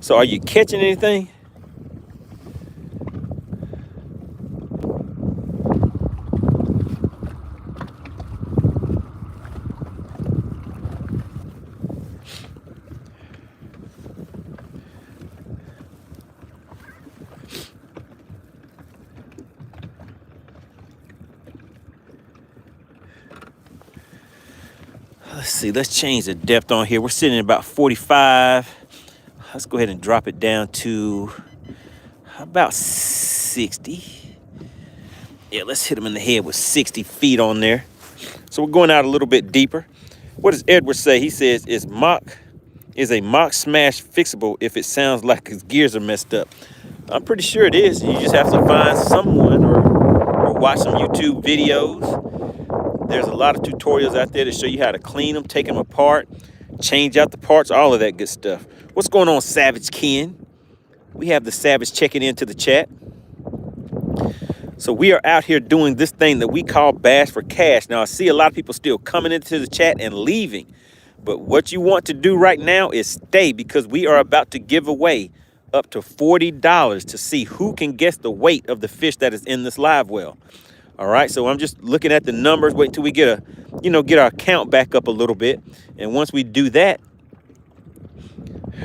S1: So are you catching anything? Let's see, let's change the depth on here. We're sitting at about 45. Let's go ahead and drop it down to about 60. Yeah, let's hit him in the head with 60 feet on there. So we're going out a little bit deeper. What does Edward say? He says, is a mock smash fixable if it sounds like his gears are messed up? I'm pretty sure it is. You just have to find someone or watch some YouTube videos. There's a lot of tutorials out there to show you how to clean them, take them apart, change out the parts, all of that good stuff. What's going on, Savage Ken? We have the Savage checking into the chat. So we are out here doing this thing that we call Bass for Cash. Now, I see a lot of people still coming into the chat and leaving. But what you want to do right now is stay, because we are about to give away up to $40 to see who can guess the weight of the fish that is in this live well. All right, so I'm just looking at the numbers, wait till we get our count back up a little bit. And once we do that,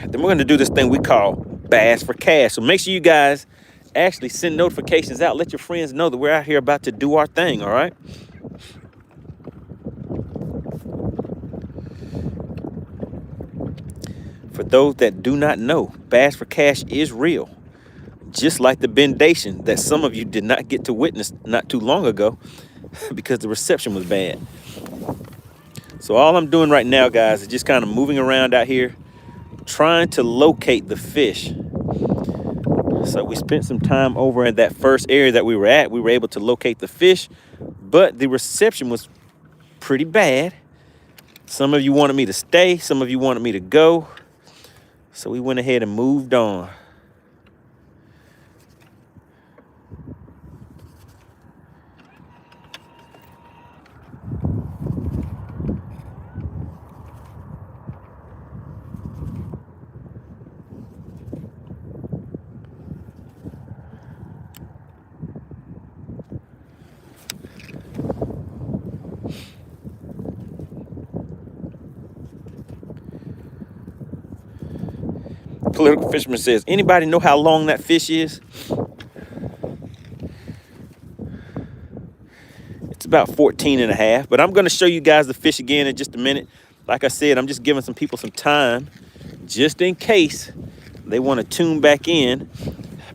S1: then we're gonna do this thing we call Bass for Cash. So make sure you guys actually send notifications out. Let your friends know that we're out here about to do our thing, all right? For those that do not know, Bass for Cash is real. Just like the bendation that some of you did not get to witness not too long ago because the reception was bad. So all I'm doing right now, guys, is just kind of moving around out here, trying to locate the fish. So we spent some time over in that first area that we were at. We were able to locate the fish, but the reception was pretty bad. Some of you wanted me to stay. Some of you wanted me to go. So we went ahead and moved on. Political Fisherman says, anybody know how long that fish is? It's about 14 and a half, but I'm going to show you guys the fish again in just a minute. Like I said, I'm just giving some people some time just in case they want to tune back in,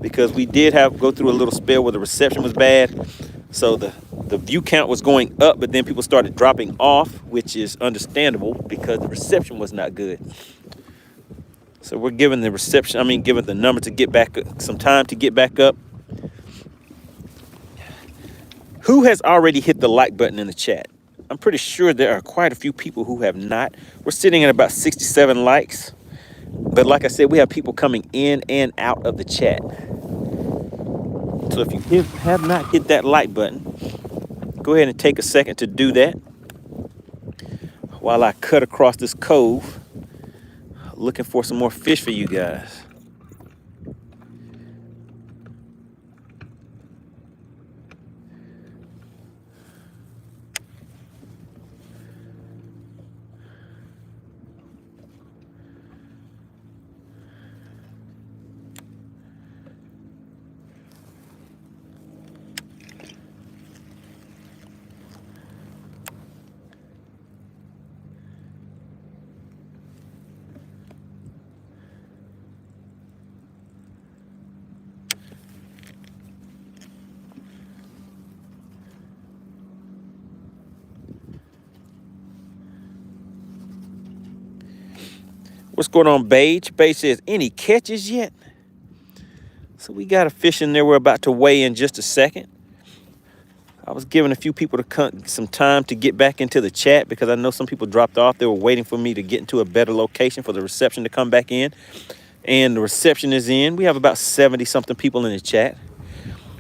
S1: because we did go through a little spell where the reception was bad. So the view count was going up, but then people started dropping off, which is understandable because the reception was not good. So we're giving giving the number to get back, some time to get back up. Who has already hit the like button in the chat? I'm pretty sure there are quite a few people who have not. We're sitting at about 67 likes. But like I said, we have people coming in and out of the chat. So if you have not hit that like button, go ahead and take a second to do that while I cut across this cove looking for some more fish for you guys. What's going on, Beige? Beige says, any catches yet? So we got a fish in there we're about to weigh in just a second. I was giving a few people some time to get back into the chat because I know some people dropped off. They were waiting for me to get into a better location for the reception to come back in. And the reception is in. We have about 70-something people in the chat.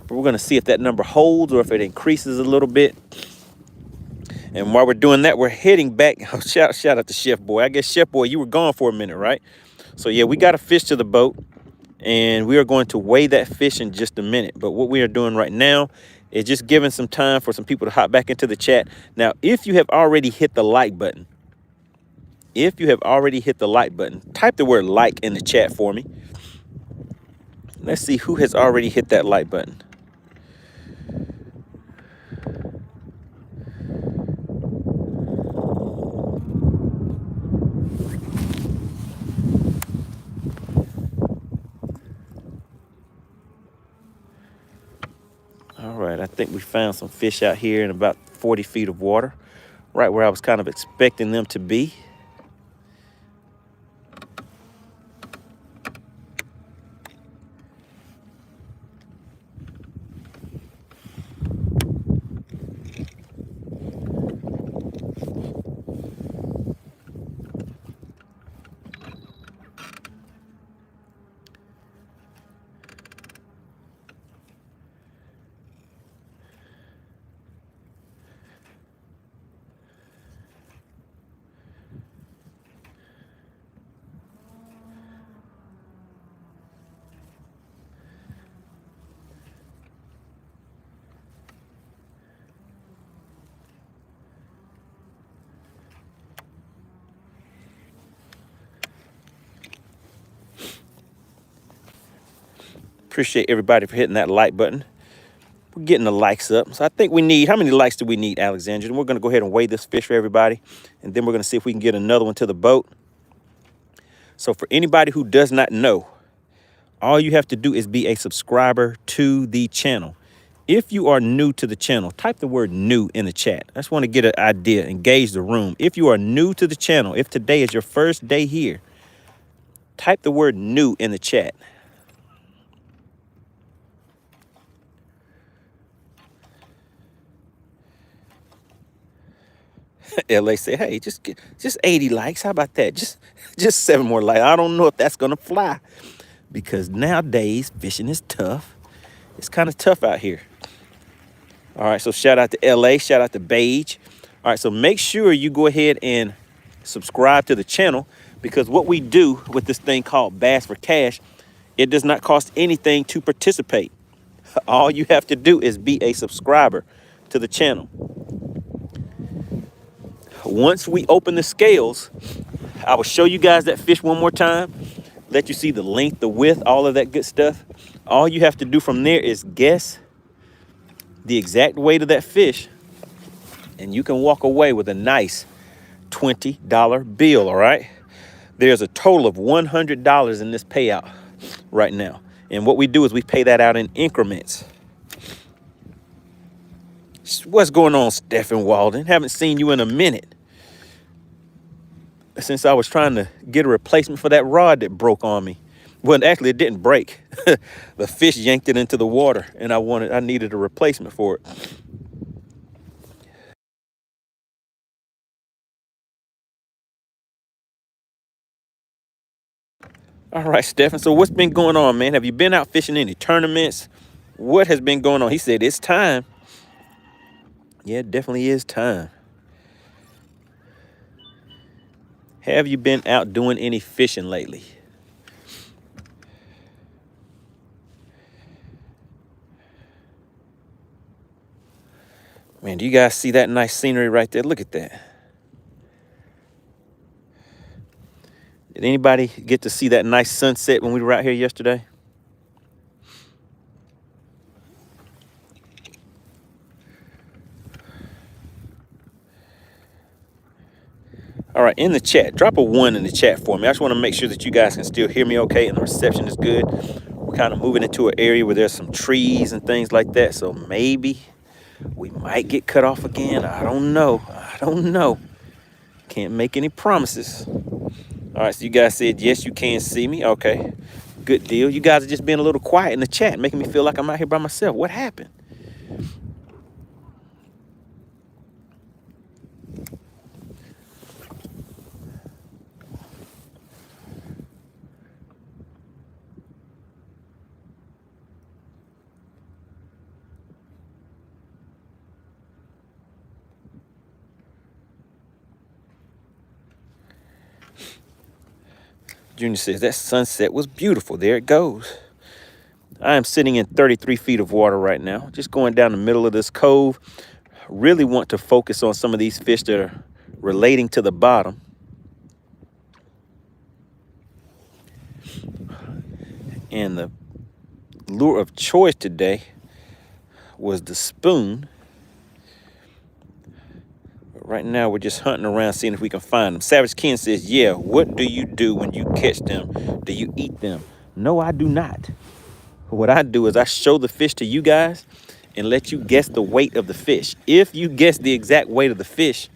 S1: But we're going to see if that number holds or if it increases a little bit. And while we're doing that, we're heading back. Oh, shout out to Chef Boy. I guess, Chef Boy, you were gone for a minute, right? So, yeah, we got a fish to the boat. And we are going to weigh that fish in just a minute. But what we are doing right now is just giving some time for some people to hop back into the chat. Now, if you have already hit the like button, type the word like in the chat for me. Let's see who has already hit that like button. All right, I think we found some fish out here in about 40 feet of water, right where I was kind of expecting them to be. Appreciate everybody for hitting that like button. We're getting the likes up. So I think we need, how many likes do we need, Alexandra? And we're going to go ahead and weigh this fish for everybody. And then we're going to see if we can get another one to the boat. So for anybody who does not know, all you have to do is be a subscriber to the channel. If you are new to the channel, type the word new in the chat. I just want to get an idea, engage the room. If you are new to the channel, if today is your first day here, type the word new in the chat. LA said, hey, just 80 likes. How about that? Just 7 more likes. I don't know if that's gonna fly because nowadays fishing is tough. It's kind of tough out here. All right, so shout out to LA, shout out to Beige. All right, so make sure you go ahead and subscribe to the channel because what we do with this thing called Bass for Cash, it does not cost anything to participate. All you have to do is be a subscriber to the channel. Once we open the scales, I will show you guys that fish one more time, let you see the length, the width, all of that good stuff. All you have to do from there is guess the exact weight of that fish, and you can walk away with a nice $20 bill, all right? There's a total of $100 in this payout right now. And what we do is we pay that out in increments. What's going on, Stephen Walden? Haven't seen you in a minute. Since I was trying to get a replacement for that rod that broke on me. Well, actually, it didn't break. The fish yanked it into the water, and I needed a replacement for it. All right, Stephen. So what's been going on, man? Have you been out fishing any tournaments? What has been going on? He said it's time. Yeah, it definitely is time. Have you been out doing any fishing lately? Man, do you guys see that nice scenery right there? Look at that. Did anybody get to see that nice sunset when we were out here yesterday? All right, in the chat, drop a 1 in the chat for me. I just want to make sure that you guys can still hear me okay and the reception is good. We're kind of moving into an area where there's some trees and things like that, so maybe we might get cut off again. I don't know. Can't make any promises. All right, so you guys said, yes, you can see me. Okay, good deal. You guys are just being a little quiet in the chat, making me feel like I'm out here by myself. What happened? Junior says, that sunset was beautiful. There it goes. I am sitting in 33 feet of water right now, just going down the middle of this cove. Really want to focus on some of these fish that are relating to the bottom. And the lure of choice today was the spoon. Right now, we're just hunting around, seeing if we can find them. Savage Ken says, yeah, what do you do when you catch them? Do you eat them? No, I do not. What I do is I show the fish to you guys and let you guess the weight of the fish. If you guess the exact weight of the fish,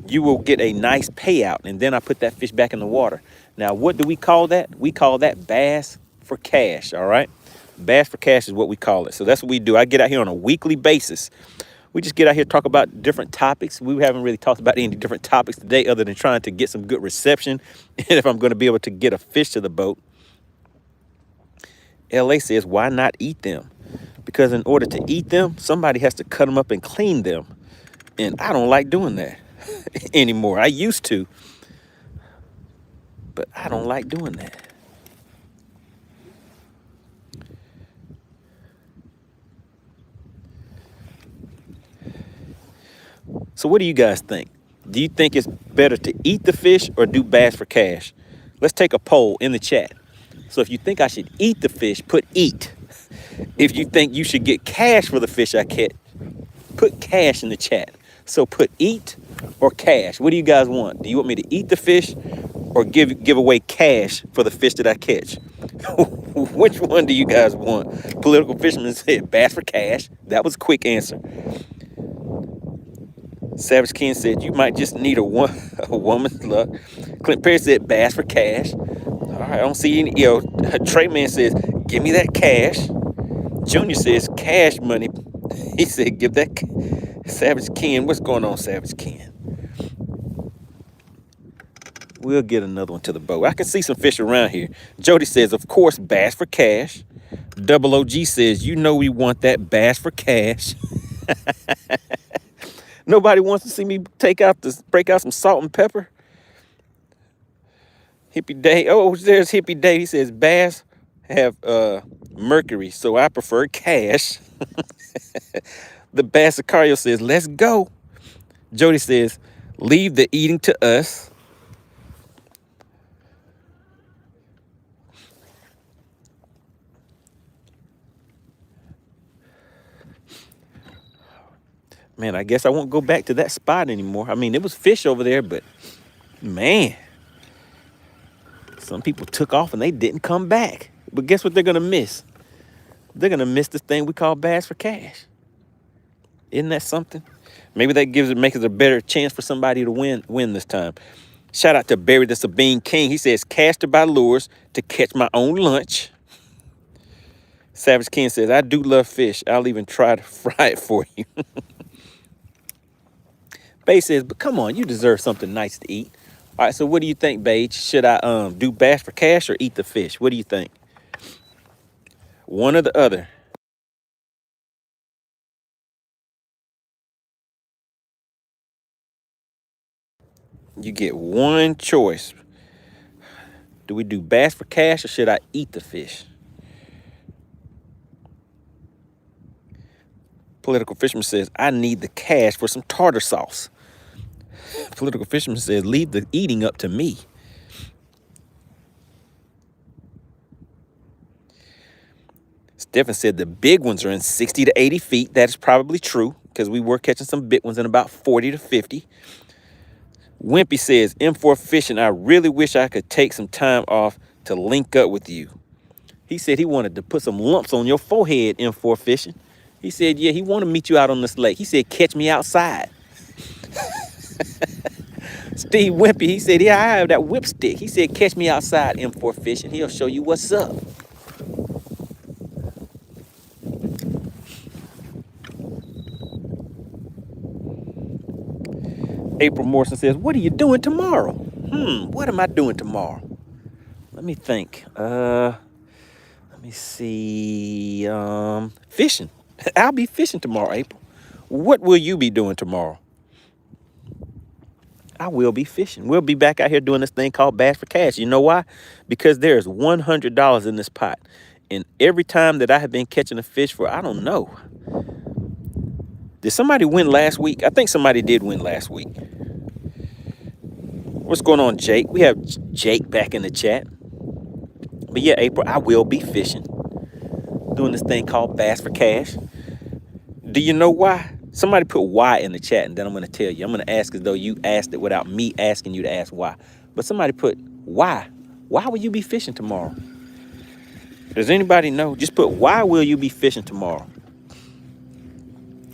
S1: you will get a nice payout. And then I put that fish back in the water. Now, what do we call that? We call that bass for cash, all right? Bass for cash is what we call it. So that's what we do. I get out here on a weekly basis. We just get out here, talk about different topics. We haven't really talked about any different topics today other than trying to get some good reception and if I'm going to be able to get a fish to the boat. LA says, why not eat them? Because in order to eat them, somebody has to cut them up and clean them. And I don't like doing that anymore. I used to, but I don't like doing that. So what do you guys think? Do you think it's better to eat the fish or do bass for cash? Let's take a poll in the chat. So if you think I should eat the fish, put eat. If you think you should get cash for the fish I catch, put cash in the chat. So put eat or cash. What do you guys want? Do you want me to eat the fish or give away cash for the fish that I catch? Which one do you guys want? Political Fisherman said bass for cash. That was a quick answer. Savage Ken said, you might just need a woman's luck. Clint Perry said, bass for cash. All right, I don't see any. Trey Man says, give me that cash. Junior says, cash money. He said, give that. Savage Ken, what's going on, Savage Ken? We'll get another one to the boat. I can see some fish around here. Jody says, of course, bass for cash. Double OG says, you know we want that bass for cash. Nobody wants to see me break out some salt and pepper. Hippie Dave. Oh, there's Hippie Dave. He says, bass have mercury, so I prefer cash. The Bass Sicario says, let's go. Jody says, leave the eating to us. Man, I guess I won't go back to that spot anymore. I mean, there was fish over there, but man, some people took off and they didn't come back. But guess what they're going to miss? They're going to miss this thing we call bass for cash. Isn't that something? Maybe that makes it a better chance for somebody to win this time. Shout out to Barry the Sabine King. He says, casted by lures to catch my own lunch. Savage King says, I do love fish. I'll even try to fry it for you. Bae says, but come on, you deserve something nice to eat. All right, so what do you think, Bae? Should I do bass for cash or eat the fish? What do you think? One or the other. You get one choice. Do we do bass for cash or should I eat the fish? Political Fisherman says, I need the cash for some tartar sauce. Political Fisherman says, leave the eating up to me. Stephen said the big ones are in 60 to 80 feet. That is probably true because we were catching some big ones in about 40 to 50. Wimpy says, M4 Fishing, I really wish I could take some time off to link up with you. He said he wanted to put some lumps on your forehead, M4 Fishing. He said, yeah, he wanted to meet you out on this lake. He said, catch me outside. Steve Wimpy, he said, yeah, I have that whipstick. He said, catch me outside, M4 Fishing. He'll show you what's up. April Morrison says, what are you doing tomorrow? What am I doing tomorrow? Let me think. Let me see. Fishing. I'll be fishing tomorrow, April. What will you be doing tomorrow? I will be fishing. We'll be back out here doing this thing called Bass for Cash. You know why? Because there's $100 in this pot. And every time that I have been catching a fish for, I don't know. Did somebody win last week? I think somebody did win last week. What's going on, Jake? We have Jake back in the chat. But yeah, April, I will be fishing. Doing this thing called Bass for Cash. Do you know why? Somebody put why in the chat, and then I'm going to tell you. I'm going to ask as though you asked it without me asking you to ask why. But somebody put why. Why will you be fishing tomorrow? Does anybody know? Just put why will you be fishing tomorrow?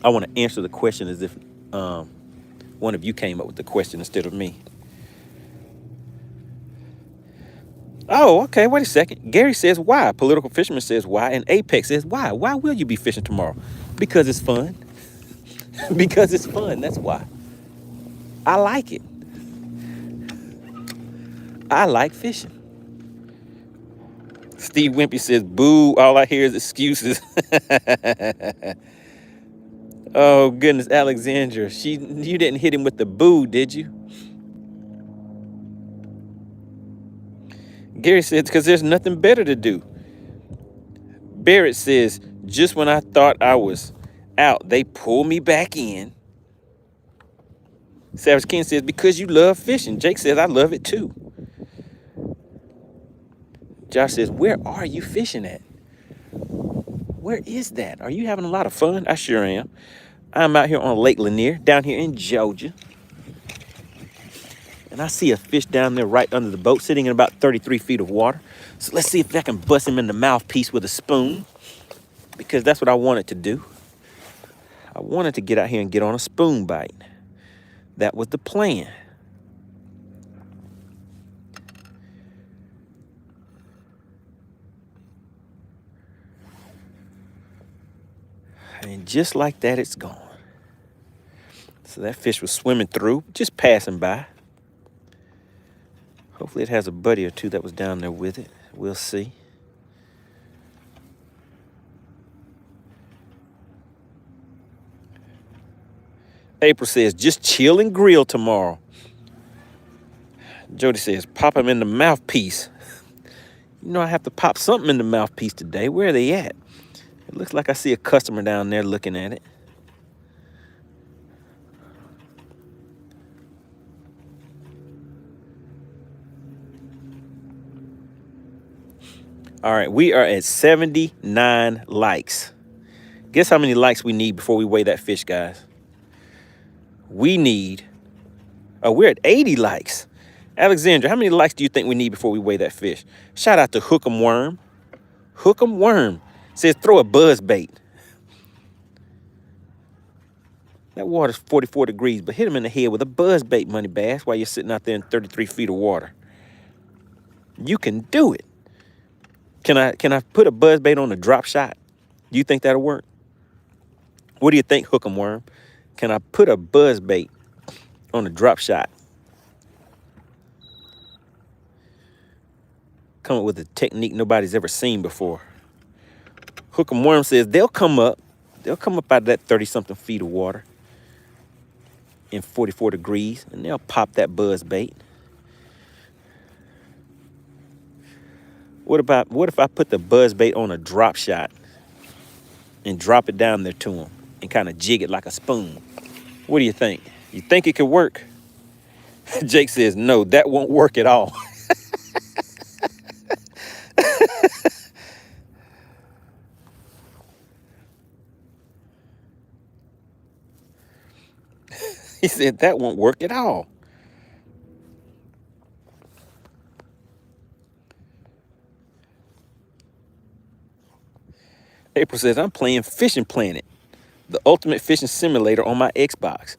S1: I want to answer the question as if one of you came up with the question instead of me. Oh, okay, wait a second. Gary says why. Political Fisherman says why. And Apex says why. Why will you be fishing tomorrow? Because it's fun. Because it's fun, that's why. I like it. I like fishing. Steve Wimpy says, boo, all I hear is excuses. Oh, goodness, Alexandra. You didn't hit him with the boo, did you? Gary says, because there's nothing better to do. Barrett says, just when I thought I was out, they pull me back in. Savage King says, because you love fishing. Jake says, I love it too. Josh says, where are you fishing at? Where is that? Are you having a lot of fun? I sure am. I'm out here on Lake Lanier, down here in Georgia. And I see a fish down there right under the boat, sitting in about 33 feet of water. So let's see if I can bust him in the mouthpiece with a spoon, because that's what I wanted to do. I wanted to get out here and get on a spoon bite. That was the plan. And just like that, it's gone. So that fish was swimming through, just passing by. Hopefully it has a buddy or two that was down there with it. We'll see. April says, just chill and grill tomorrow. Jody says, pop them in the mouthpiece. You know, I have to pop something in the mouthpiece today. Where are they at? It looks like I see a customer down there looking at it. All right, we are at 79 likes. Guess how many likes we need before we weigh that fish, guys? We need, we're at 80 likes. Alexandra, how many likes do you think we need before we weigh that fish? Shout out to Hook'em Worm. Hook'em Worm says throw a buzz bait. That water's 44 degrees, but hit him in the head with a buzz bait, Money Bass, while you're sitting out there in 33 feet of water. You can do it. Can I put a buzz bait on a drop shot? Do you think that'll work? What do you think, Hook'em Worm? Can I put a buzz bait on a drop shot? Come up with a technique nobody's ever seen before. Hook'em Worm says they'll come up out of that 30-something feet of water in 44 degrees, and they'll pop that buzz bait. What if I put the buzz bait on a drop shot and drop it down there to them and kind of jig it like a spoon? What do you think? You think it could work? Jake says, no, that won't work at all. He said, that won't work at all. April says, I'm playing Fishing Planet, the ultimate fishing simulator on my Xbox.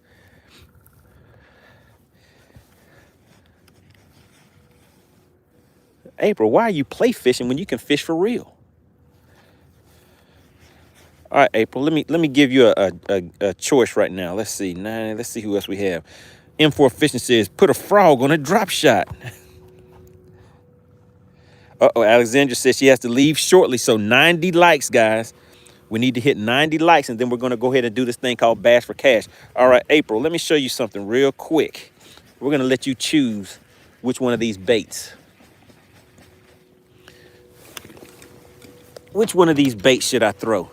S1: April, why are you play fishing when you can fish for real? All right, April, let me give you a choice right now. Let's see. Let's see who else we have. M4 Fishing says, put a frog on a drop shot. Uh-oh, Alexandra says she has to leave shortly, so 90 likes, guys. We need to hit 90 likes, and then we're going to go ahead and do this thing called Bass for Cash. All right, April, let me show you something real quick. We're going to let you choose which one of these baits. Which one of these baits should I throw?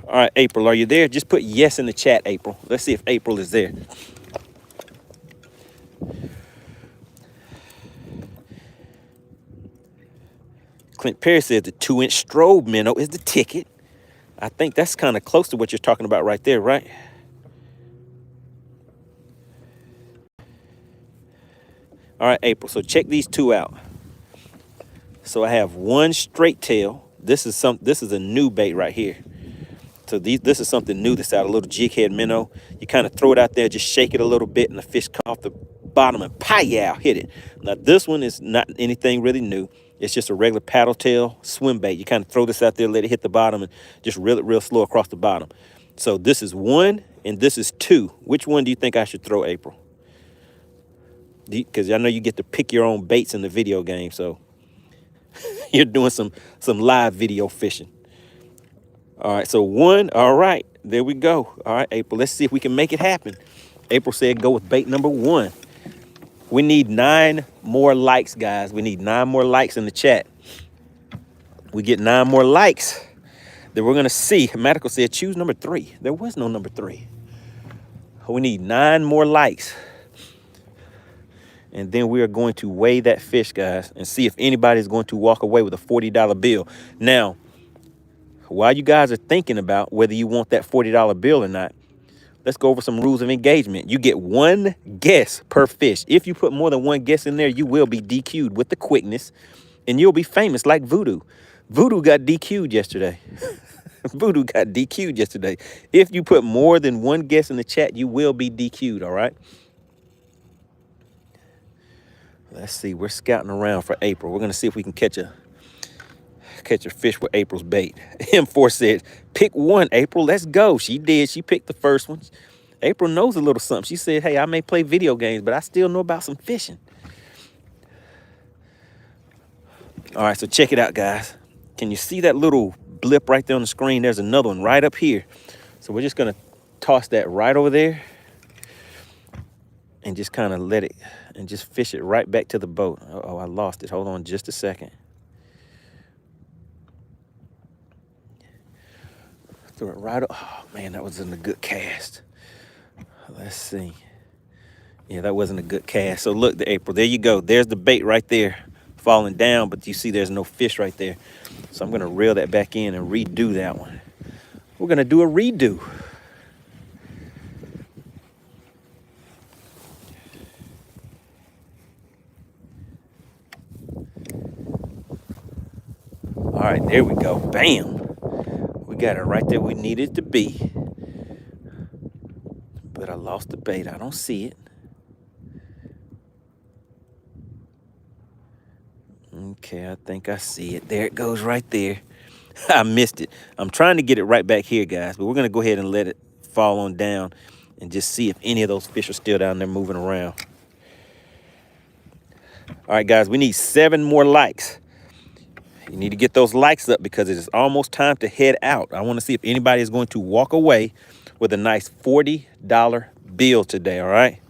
S1: All right, April, are you there? Just put yes in the chat, April. Let's see if April is there. Clint Perry says the 2-inch strobe minnow is the ticket. I think that's kind of close to what you're talking about right there, right? All right, April, so check these two out. So I have one straight tail. This is a new bait right here. So this is something new that's out, a little jig head minnow. You kind of throw it out there, just shake it a little bit, and the fish come off the bottom and pow, hit it. Now this one is not anything really new. It's just a regular paddle tail swim bait. You kind of throw this out there, let it hit the bottom, and just reel it real slow across the bottom. So this is 1 and this is 2. Which one do you think I should throw, April? Because I know you get to pick your own baits in the video game, so you're doing some live video fishing. All right, so 1, all right, there we go. All right, April, let's see if we can make it happen. April said go with bait number 1. We need 9 more likes, guys. We need 9 more likes in the chat. We get 9 more likes, then we're going to see. Medical said choose number 3. There was no number 3. We need 9 more likes. And then we are going to weigh that fish, guys, and see if anybody's going to walk away with a $40 bill. Now, while you guys are thinking about whether you want that $40 bill or not, let's go over some rules of engagement. You get 1 guess per fish. If you put more than 1 guess in there, you will be DQ'd with the quickness, and you'll be famous like Voodoo. Voodoo got DQ'd yesterday. Voodoo got DQ'd yesterday. If you put more than 1 guess in the chat, you will be DQ'd, all right? Let's see. We're scouting around for April. We're going to see if we can catch a fish with April's bait. M4 said, pick 1, April. Let's go. She did. She picked the first one. April knows a little something. She said, hey, I may play video games, but I still know about some fishing. All right, so check it out, guys. Can you see that little blip right there on the screen? There's another one right up here. So we're just gonna toss that right over there and just kind of let it, and just fish it right back to the boat. Uh-oh, I lost it. Hold on just a second. Throw it right up. Oh, man, that wasn't a good cast. Let's see. Yeah, that wasn't a good cast. So look, April, there you go. There's the bait right there falling down, but you see there's no fish right there. So I'm gonna reel that back in and redo that one. We're gonna do a redo. All right, there we go. Bam. We got it right there we needed to be. But I lost the bait. I don't see it. Okay, I think I see it. There it goes right there. I missed it. I'm trying to get it right back here, guys, but we're going to go ahead and let it fall on down and just see if any of those fish are still down there moving around. All right, guys, we need 7 more likes. You need to get those likes up because it is almost time to head out. I want to see if anybody is going to walk away with a nice $40 bill today, all right?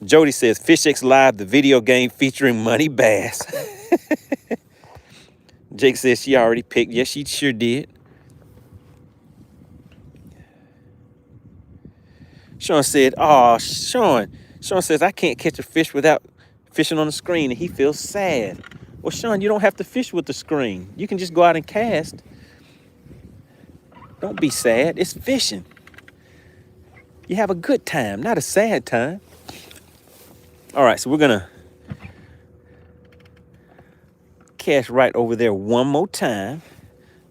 S1: Jody says, Fish X Live, the video game featuring MoneyBass. Jake says she already picked. Yes, she sure did. Sean said, oh, Sean says, I can't catch a fish without fishing on the screen, and he feels sad. Well, Sean, you don't have to fish with the screen. You can just go out and cast. Don't be sad. It's fishing. You have a good time, not a sad time. All right, so we're going to cast right over there one more time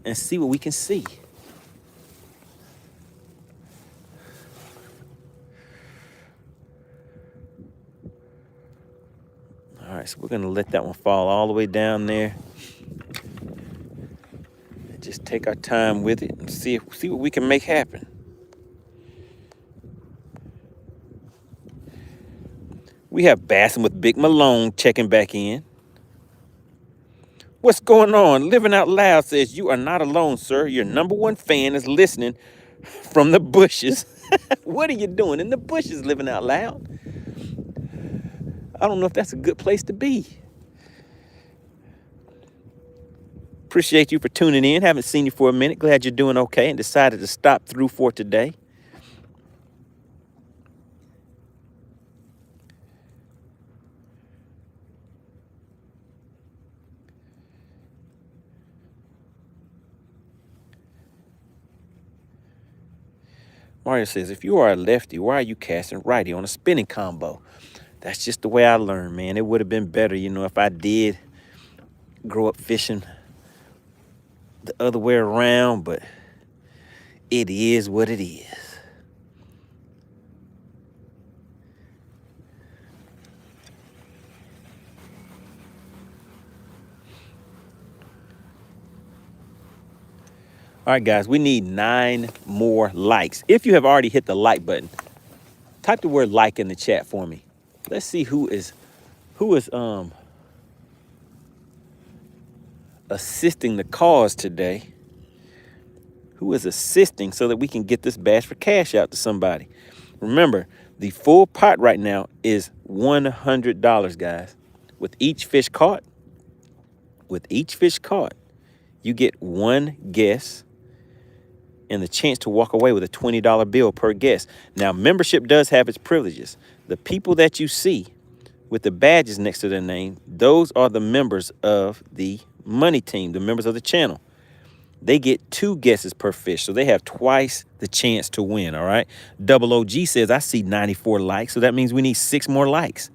S1: and see what we can see. All right, so we're going to let that one fall all the way down there. And just take our time with it and see what we can make happen. We have Bassing with Big Malone checking back in. What's going on? Living Out Loud says, you are not alone, sir. Your #1 fan is listening from the bushes. What are you doing in the bushes, Living Out Loud? I don't know if that's a good place to be. Appreciate you for tuning in. Haven't seen you for a minute. Glad you're doing okay and decided to stop through for today. Mario says, if you are a lefty, why are you casting righty on a spinning combo? That's just the way I learned, man. It would have been better, if I did grow up fishing the other way around, but it is what it is. All right, guys, we need 9 more likes. If you have already hit the like button, type the word like in the chat for me. Let's see who is assisting the cause today. Who is assisting so that we can get this Bass for Cash out to somebody. Remember, the full pot right now is $100, guys. With each fish caught, you get 1 guess and the chance to walk away with a $20 bill per guest. Now, membership does have its privileges. The people that you see with the badges next to their name, those are the members of the Money Team, the members of the channel. They get 2 guesses per fish, so they have twice the chance to win, all right? Double OG says, I see 94 likes, so that means we need 6 more likes.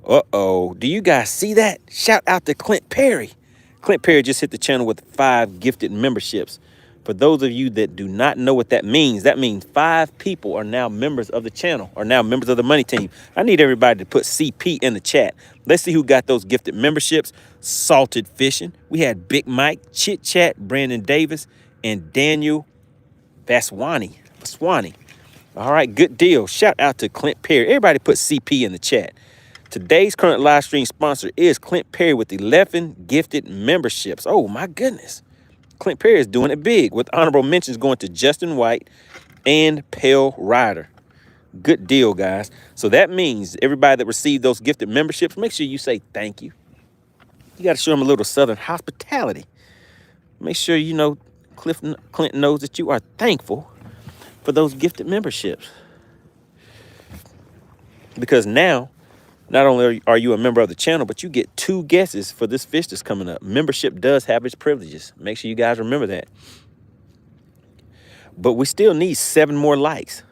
S1: Uh-oh, do you guys see that? Shout out to Clint Perry. Clint Perry just hit the channel with 5 gifted memberships. For those of you that do not know what that means 5 people are now members of the channel, are now members of the Money Team. I need everybody to put CP in the chat. Let's see who got those gifted memberships. Salted Fishing. We had Big Mike, Chit Chat, Brandon Davis, and Daniel Vaswani. All right, good deal. Shout out to Clint Perry. Everybody put CP in the chat. Today's current live stream sponsor is Clint Perry with 11 gifted memberships. Oh, my goodness. Clint Perry is doing it big with honorable mentions going to Justin White and Pale Rider. Good deal, guys. So that means everybody that received those gifted memberships, make sure you say thank you. You got to show them a little Southern hospitality. Make sure you know Clint knows that you are thankful for those gifted memberships. Because now, not only are you a member of the channel, but you get 2 guesses for this fish that's coming up. Membership does have its privileges. Make sure you guys remember that. But we still need 7 more likes.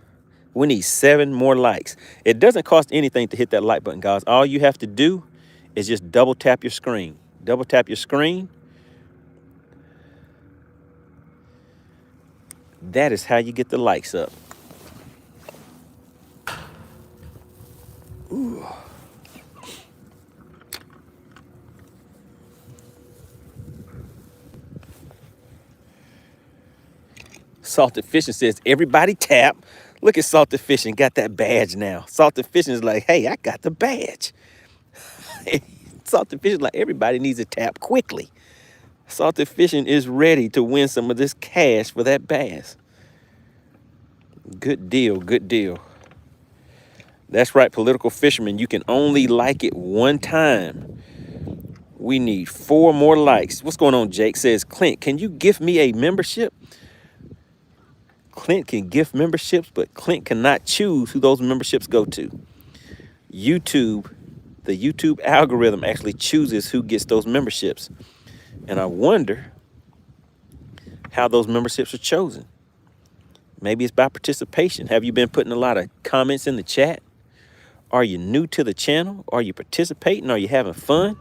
S1: We need 7 more likes. It doesn't cost anything to hit that like button, guys. All you have to do is just double tap your screen. Double tap your screen. That is how you get the likes up. Ooh. Salted Fishing says, everybody tap. Look at Salted Fishing, got that badge now. Salted Fishing is like, hey, I got the badge. Salted Fishing is like, everybody needs to tap quickly. Salted Fishing is ready to win some of this cash for that bass. Good deal, good deal. That's right, Political Fisherman. You can only like it 1 time. We need 4 more likes. What's going on, Jake? Says, Clint, can you give me a membership? Clint can gift memberships, but Clint cannot choose who those memberships go to. YouTube, the YouTube algorithm actually chooses who gets those memberships. And I wonder how those memberships are chosen. Maybe it's by participation. Have you been putting a lot of comments in the chat? Are you new to the channel? Are you participating? Are you having fun?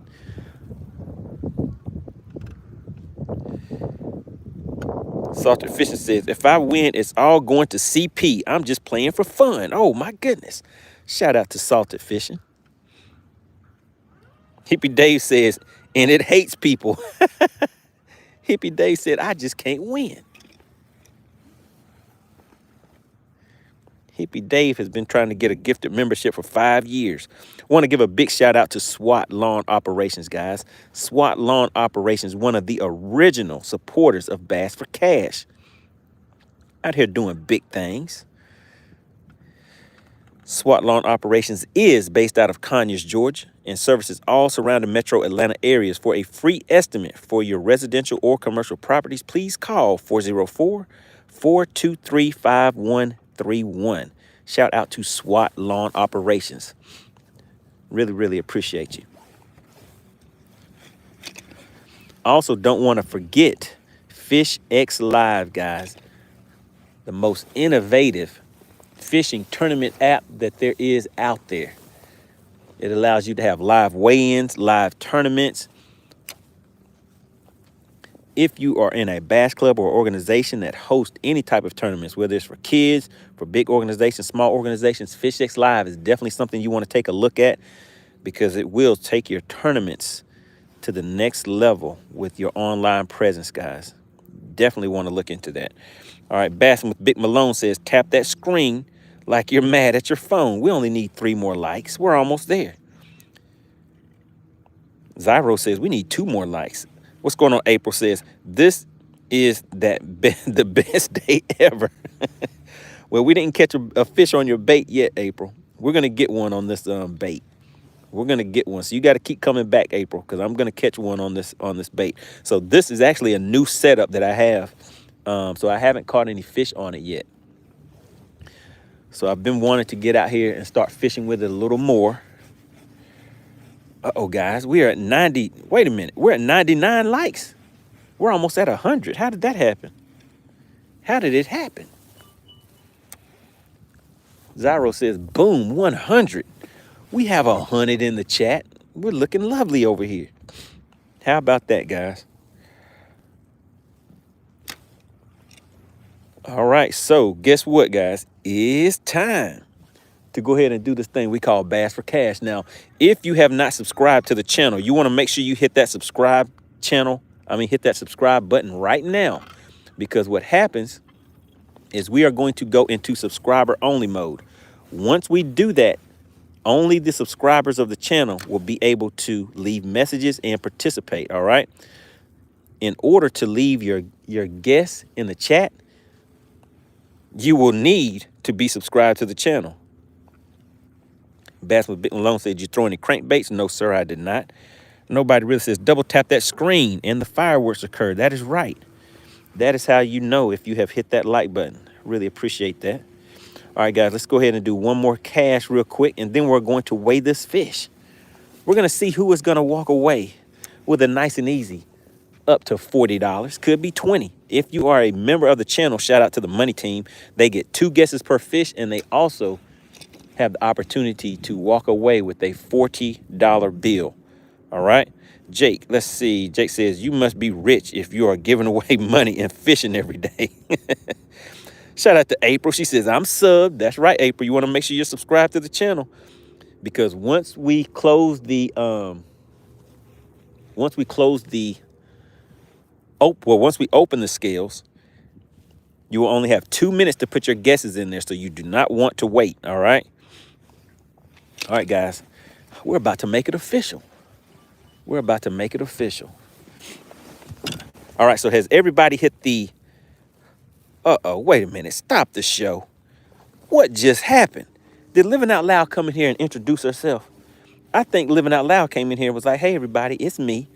S1: Salted Fishing says, if I win, it's all going to CP. I'm just playing for fun. Oh, my goodness. Shout out to Salted Fishing. Hippie Dave says, and it hates people. Hippie Dave said, I just can't win. Hippie Dave has been trying to get a gifted membership for 5 years. I want to give a big shout out to SWAT Lawn Operations, guys. SWAT Lawn Operations, one of the original supporters of Bass for Cash. Out here doing big things. SWAT Lawn Operations is based out of Conyers, Georgia, and services all surrounding metro Atlanta areas. For a free estimate for your residential or commercial properties, please call 404-423-5131. Shout out to SWAT Lawn Operations. Really, really appreciate you. Also, don't want to forget Fish X Live, guys. The most innovative fishing tournament app that there is out there. It allows you to have live weigh-ins, live tournaments. If you are in a bass club or organization that hosts any type of tournaments, whether it's for kids, for big organizations, small organizations, Fish X Live is definitely something you want to take a look at, because it will take your tournaments to the next level with your online presence, guys. Definitely want to look into that. All right, Bassing with Big Malone says, tap that screen like you're mad at your phone. We only need 3 more likes. We're almost there. Zyro says, we need 2 more likes. What's going on? April says, this is the best day ever. Well, we didn't catch a fish on your bait yet, April. We're going to get one on this bait. We're going to get one. So you got to keep coming back, April, because I'm going to catch one on this bait. So this is actually a new setup that I have. So I haven't caught any fish on it yet. So I've been wanting to get out here and start fishing with it a little more. Uh-oh, guys, we are at 90. Wait a minute. We're at 99 likes. We're almost at 100. How did that happen? How did it happen? Zyro says, boom, 100. We have 100 in the chat. We're looking lovely over here. How about that, guys? All right, so guess what, guys? It's time to go ahead and do this thing we call Bass for Cash. Now, if you have not subscribed to the channel, you want to make sure you hit that subscribe hit that subscribe button right now, because what happens is we are going to go into subscriber only mode. Once we do that, Only the subscribers of the channel will be able to leave messages and participate, all right? In order to leave your guess in the chat, you will need to be subscribed to the channel. Bass with Big Malone said, you throw any crankbaits? No, sir, I did not. Nobody really says, double tap that screen and the fireworks occur. That is right. That is how you know if you have hit that like button. Really appreciate that. All right, guys, let's go ahead and do one more cash real quick, and then we're going to weigh this fish. We're going to see who is going to walk away with a nice and easy up to $40. Could be 20. If you are a member of the channel, shout out to the Money Team. They get 2 guesses per fish, and they also have the opportunity to walk away with a $40 bill. All right, Jake, let's see. Jake says, you must be rich if you are giving away money and fishing every day. Shout out to April. She says, I'm subbed. That's right, April. You want to make sure you're subscribed to the channel, because once we close the once we open the scales, you will only have 2 minutes to put your guesses in there, so you do not want to wait. All right. All right, guys, we're about to make it official. We're about to make it official. All right, so has everybody hit the... Uh-oh, wait a minute. Stop the show. What just happened? Did Living Out Loud come in here and introduce herself? I think Living Out Loud came in here and was like, hey, everybody, it's me.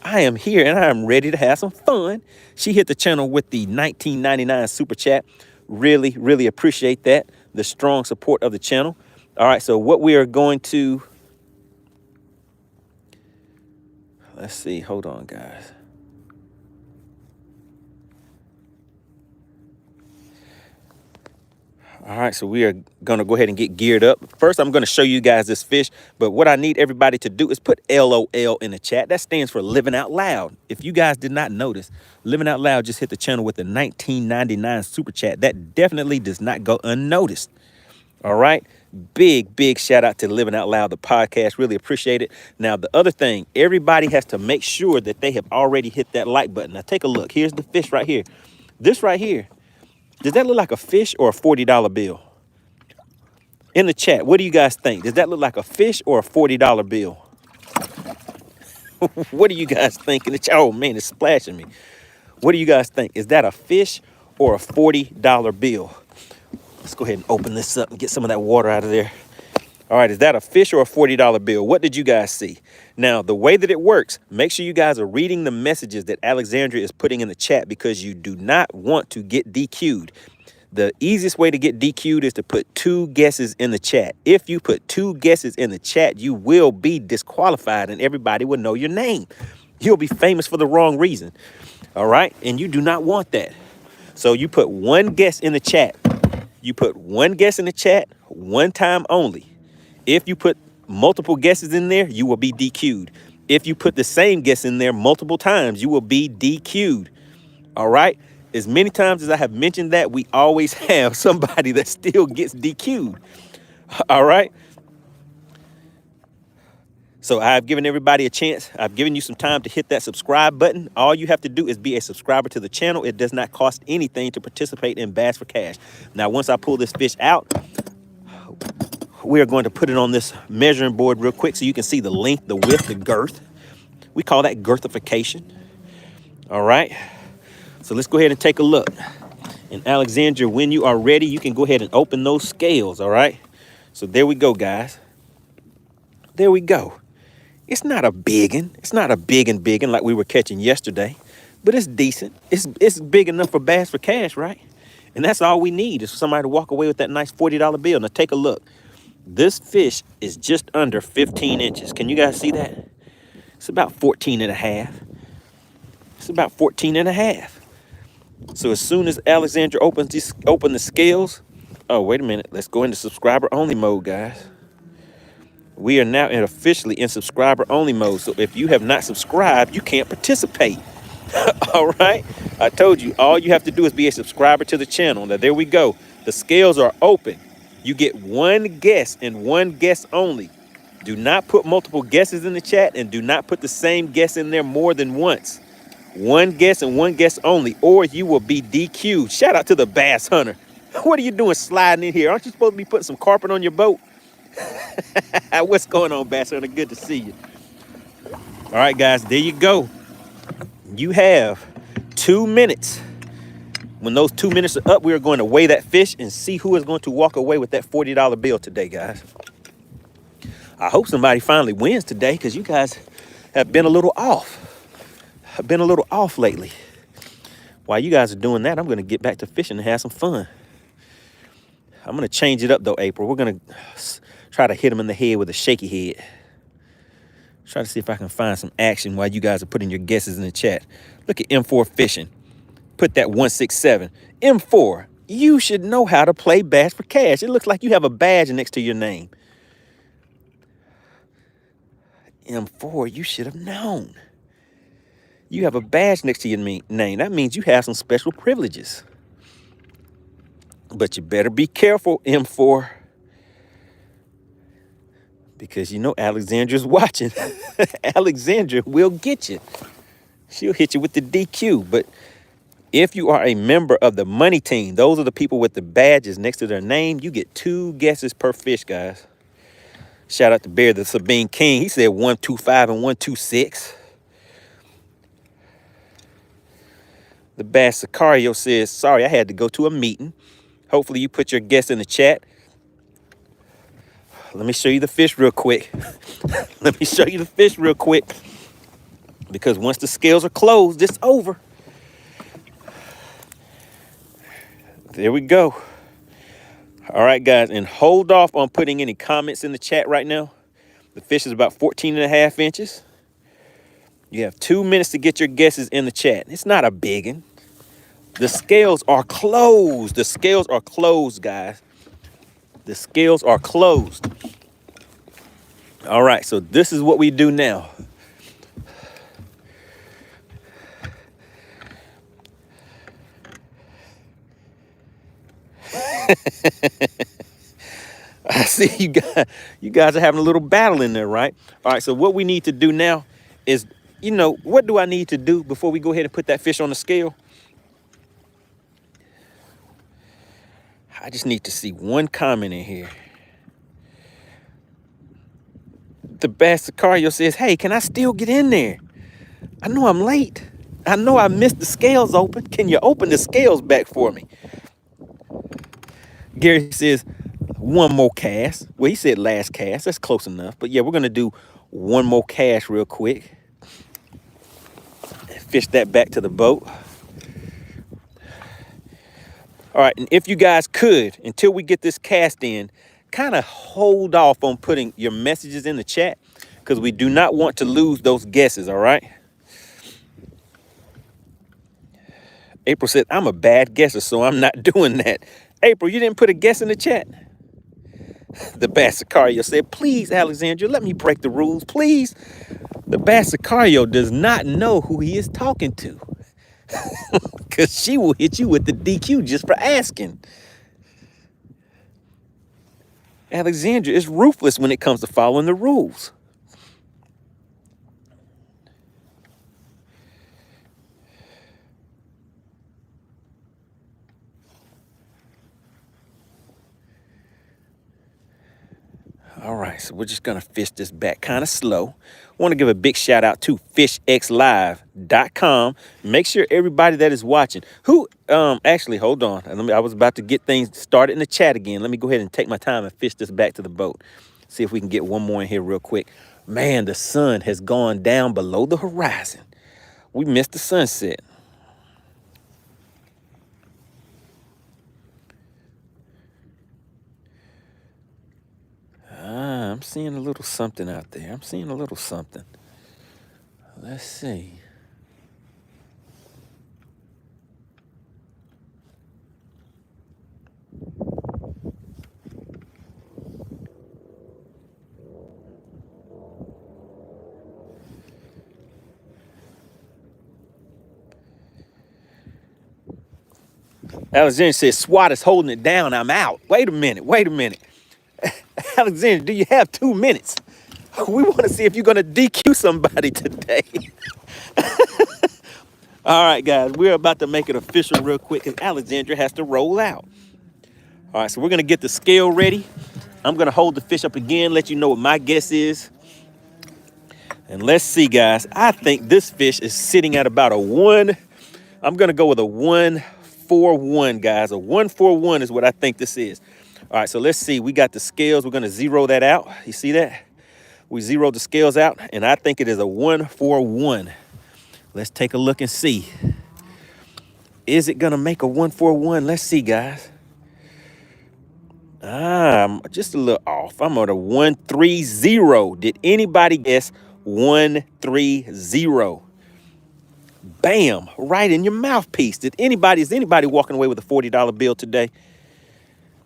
S1: I am here and I am ready to have some fun. She hit the channel with the $19.99 super chat. Really, really appreciate that. The strong support of the channel. All right, so what we are going to... Let's see. Hold on, guys. All right, so we are going to go ahead and get geared up. First, I'm going to show you guys this fish, but what I need everybody to do is put LOL in the chat. That stands for Living Out Loud. If you guys did not notice, Living Out Loud just hit the channel with the $19.99 super chat. That definitely does not go unnoticed. All right, big shout out to Living Out Loud, the podcast. Really appreciate it. Now, the other thing, everybody has to make sure that they have already hit that like button. Now, take a look. Here's the fish right here. This right here. Does that look like a fish or a $40 bill? In the chat, what do you guys think? Does that look like a fish or a $40 bill? What do you guys think in the chat? Oh, man, it's splashing me. What do you guys think? Is that a fish or a $40 bill? Let's go ahead and open this up and get some of that water out of there. All right, is that a fish or a $40 bill? What did you guys see? Now, the way that it works, make sure you guys are reading the messages that Alexandria is putting in the chat, because you do not want to get DQ'd. The easiest way to get DQ'd is to put 2 guesses in the chat. If you put 2 guesses in the chat, you will be disqualified and everybody will know your name. You'll be famous for the wrong reason. All right, and you do not want that. So you put 1 guess in the chat. You put 1 guess in the chat, 1 time only. If you put multiple guesses in there, you will be DQ'd. If you put the same guess in there multiple times, you will be DQ'd. All right? As many times as I have mentioned that, we always have somebody that still gets DQ'd. All right? So I've given everybody a chance. I've given you some time to hit that subscribe button. All you have to do is be a subscriber to the channel. It does not cost anything to participate in Bass for Cash. Now, once I pull this fish out, we are going to put it on this measuring board real quick so you can see the length, the width, the girth. We call that girthification. All right. So let's go ahead and take a look. And Alexandria, when you are ready, you can go ahead and open those scales. All right. So there we go, guys. There we go. It's not a biggin. It's not a biggin like we were catching yesterday, but it's decent. It's big enough for Bass for Cash, right? And that's all we need is for somebody to walk away with that nice $40 bill. Now take a look. This fish is just under 15 inches. Can you guys see that? It's about 14 and a half. It's about 14 and a half. So as soon as Alexandra open the scales, oh, wait a minute. Let's go into subscriber only mode, guys. We are now officially in subscriber only mode. So if you have not subscribed, you can't participate. All right. I told you, all you have to do is be a subscriber to the channel. Now, there we go. The scales are open. You get 1 guess and 1 guess only. Do not put multiple guesses in the chat, and do not put the same guess in there more than once. 1 guess and 1 guess only, or you will be DQ'd. Shout out to the Bass Hunter. What are you doing sliding in here? Aren't you supposed to be putting some carpet on your boat? What's going on, Bass Hunter? Good to see you. All right, guys, there you go. You have 2 minutes. When those 2 minutes are up, we are going to weigh that fish and see who is going to walk away with that $40 bill today, guys. I hope somebody finally wins today because you guys have been a little off. I've been a little off lately. While you guys are doing that, I'm going to get back to fishing and have some fun. I'm going to change it up, though, April. We're going to try to hit him in the head with a shaky head. Try to see if I can find some action while you guys are putting your guesses in the chat. Look at M4 Fishing. Put that 167. M4, you should know how to play Bass for Cash. It looks like you have a badge next to your name. M4, you should have known. You have a badge next to your name. That means you have some special privileges. But you better be careful, M4. Because you know Alexandra's watching. Alexandra will get you. She'll hit you with the DQ. But if you are a member of the Money Team, those are the people with the badges next to their name, you get 2 guesses per fish, guys. Shout out to Bear the Sabine King. He said 125 and 126. The Bass Sicario says, sorry, I had to go to a meeting. Hopefully you put your guess in the chat. Let me show you the fish real quick. Let me show you the fish real quick. Because once the scales are closed, it's over. There we go. All right, guys, and hold off on putting any comments in the chat right now. The fish is about 14.5 inches. You have 2 minutes to get your guesses in the chat. It's not a biggin. The scales are closed. The scales are closed, guys. The scales are closed. All right, so this is what we do now. I see you guys are having a little battle in there, right? All right, so what we need to do now is, you know, what do I need to do before we go ahead and put that fish on the scale? I just need to see one comment in here. The Bass Sicario says, hey, can I still get in there? I know I'm late. I know I missed the scales open. Can you open the scales back for me? Gary says, one more cast. Well, he said last cast. That's close enough. But yeah, we're going to do one more cast real quick. Fish that back to the boat. All right, and if you guys could, until we get this cast in, kind of hold off on putting your messages in the chat because we do not want to lose those guesses, all right? April said, I'm a bad guesser, so I'm not doing that. April, you didn't put a guess in the chat. The Bass Sicario said, please, Alexandra, let me break the rules, please. The Bass Sicario does not know who he is talking to. Because she will hit you with the DQ just for asking. Alexandra is ruthless when it comes to following the rules. All right, so we're just going to fish this back kind of slow. I want to give a big shout out to fishxlive.com. Make sure everybody that is watching, actually, hold on. I was about to get things started in the chat again. Let me go ahead and take my time and fish this back to the boat. See if we can get one more in here real quick. Man, the sun has gone down below the horizon. We missed the sunset. I'm seeing a little something out there. I'm seeing a little something. Let's see. Alexander says, SWAT is holding it down. I'm out. Wait a minute. Alexander, do you have 2 minutes? We want to see if you're going to DQ somebody today. All right, guys, we're about to make it official real quick because Alexandra has to roll out. All right, so we're going to get the scale ready. I'm going to hold the fish up again, let you know what my guess is. And let's see, guys. I think this fish is sitting at about a 1. I'm going to go with a 141, guys. A 141 is what I think this is. All right, so let's see. We got the scales. We're going to zero that out. You see that? We zeroed the scales out, and I think it is a 141. Let's take a look and see. Is it going to make a 141? Let's see, guys. I'm just a little off. I'm at a 130. Did anybody guess 130? Bam, right in your mouthpiece. Is anybody walking away with a $40 bill today?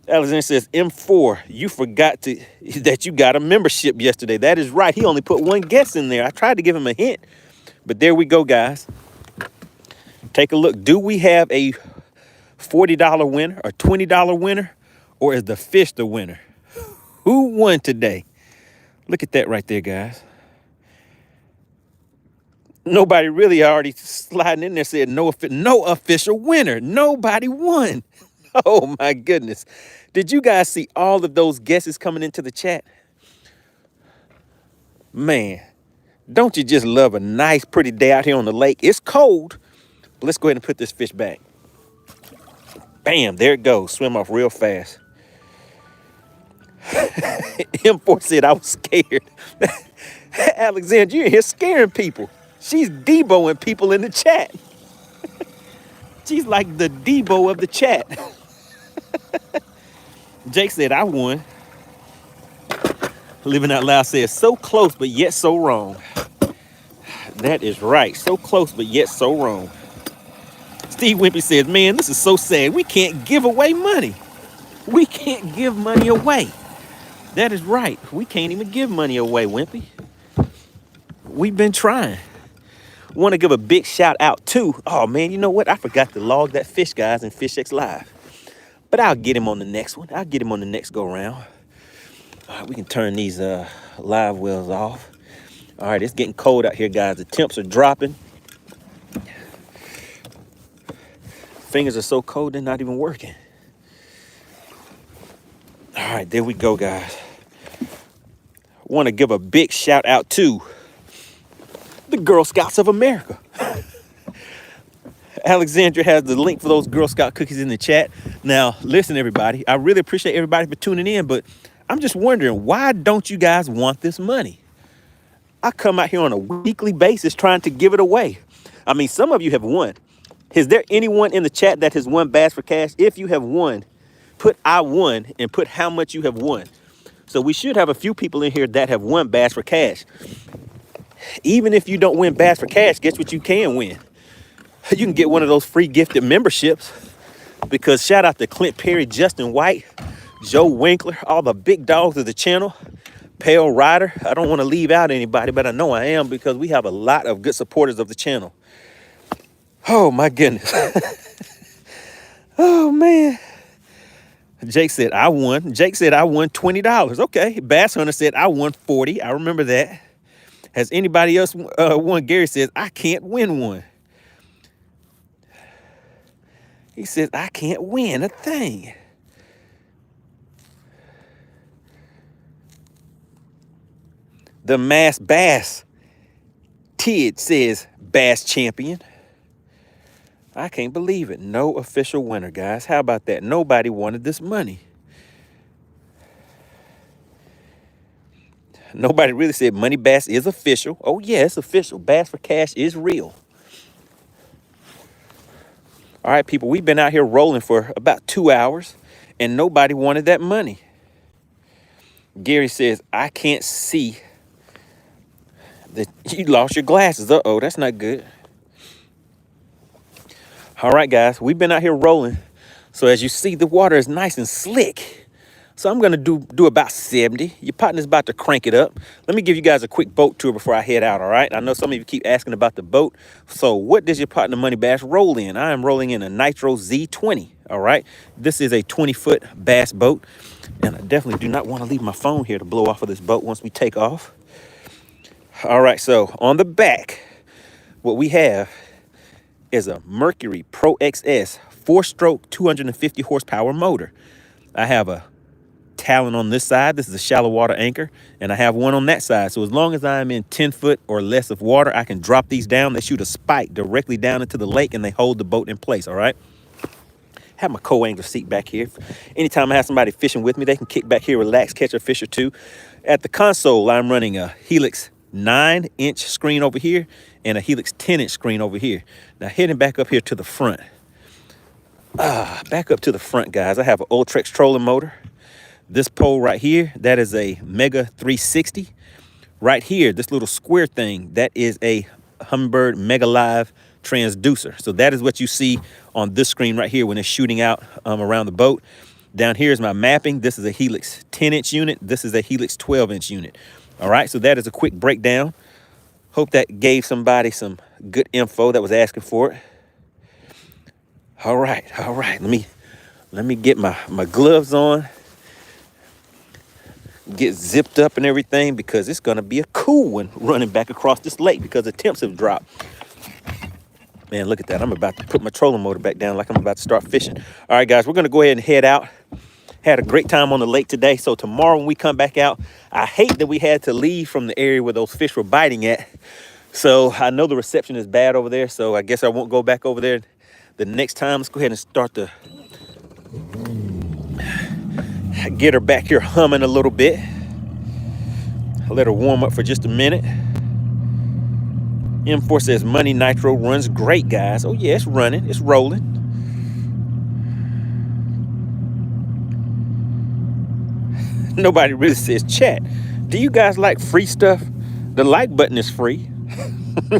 S1: Alexander says, M4, you forgot that you got a membership yesterday. That is right. He only put one guess in there. I tried to give him a hint, but there we go, guys. Take a look. Do we have a $40 winner, a $20 winner, or is the fish the winner? Who won today? Look at that right there, guys. Nobody really already sliding in there said no official winner. Nobody won. Oh, my goodness. Did you guys see all of those guesses coming into the chat? Man, don't you just love a nice, pretty day out here on the lake? It's cold, but let's go ahead and put this fish back. Bam, there it goes. Swim off real fast. M4 said I was scared. Alexandra, you're here scaring people. She's Deboing people in the chat. She's like the Debo of the chat. Jake said, I won. Living Out Loud says, so close, but yet so wrong. That is right. So close, but yet so wrong. Steve Wimpy says, man, this is so sad. We can't give away money. We can't give money away. That is right. We can't even give money away, Wimpy. We've been trying. Want to give a big shout out to, oh man, you know what? I forgot to log that fish, guys, in FishX Live. But I'll get him on the next one. I'll get him on the next go round. All right, we can turn these live wells off. All right, it's getting cold out here, guys. The temps are dropping. Fingers are so cold, they're not even working. All right, there we go, guys. Want to give a big shout out to the Girl Scouts of America. Alexandra has the link for those Girl Scout cookies in the chat. Now, listen, everybody. I really appreciate everybody for tuning in, but I'm just wondering, why don't you guys want this money? I come out here on a weekly basis trying to give it away. I mean, some of you have won. Is there anyone in the chat that has won Bass for Cash? If you have won, put I won and put how much you have won. So we should have a few people in here that have won Bass for Cash. Even if you don't win Bass for Cash, guess what you can win? You can get one of those free gifted memberships, because shout out to Clint Perry, Justin White, Joe Winkler, all the big dogs of the channel, Pale Rider. I don't want to leave out anybody, but I know I am, because we have a lot of good supporters of the channel. Oh my goodness. Oh man. Jake said I won. Jake said I won $20. Okay. Bass Hunter said I won 40. I remember that. Has anybody else won? Gary says I can't win one. He says, I can't win a thing. The Mass Bass Tid says Bass Champion. I can't believe it. No official winner, guys. How about that? Nobody wanted this money. Nobody really said MoneyBass is official. Oh, yeah, it's official. Bass for Cash is real. All right, people, we've been out here rolling for about 2 hours, and nobody wanted that money. Gary says, I can't see that you lost your glasses. Uh-oh, that's not good. All right, guys, we've been out here rolling. So as you see, the water is nice and slick. So I'm going to do about 70. Your partner's about to crank it up. Let me give you guys a quick boat tour before I head out, all right? I know some of you keep asking about the boat. So what does your partner MoneyBass roll in? I am rolling in a Nitro Z20, all right? This is a 20-foot bass boat. And I definitely do not want to leave my phone here to blow off of this boat once we take off. All right, so on the back, what we have is a Mercury Pro XS 4-stroke 250 horsepower motor. I have a talent on this side. This is a shallow water anchor, and I have one on that side. So as long as I'm in 10 foot or less of water, I can drop these down. They shoot a spike directly down into the lake, and they hold the boat in place, all right? Have my co-angler seat back here. Anytime I have somebody fishing with me, they can kick back here, relax, catch a fish or two. At the console, I'm running a Helix 9-inch screen over here and a Helix 10-inch screen over here. Now heading back up here to the front. Back up to the front, guys. I have an Ultrex trolling motor. This pole right here, that is a Mega 360. Right here, this little square thing, that is a Humminbird Mega Live transducer. So that is what you see on this screen right here when it's shooting out around the boat. Down here is my mapping. This is a Helix 10-inch unit. This is a Helix 12-inch unit. All right, so that is a quick breakdown. Hope that gave somebody some good info that was asking for it. All right. Let me get my gloves on, get zipped up and everything, because it's gonna be a cool one running back across this lake because the temps have dropped. Man, look at that. I'm about to put my trolling motor back down like I'm about to start fishing. All right, guys, we're going to go ahead and head out. Had a great time on the lake today. So tomorrow when we come back out, I hate that we had to leave from the area where those fish were biting at. So I know the reception is bad over there, so I guess I won't go back over there the next time. Let's go ahead and start to get her back here humming a little bit. I'll let her warm up for just a minute. M4 says Money Nitro runs great, guys. Oh, yeah, it's running. It's rolling. Nobody really says, chat, do you guys like free stuff? The like button is free.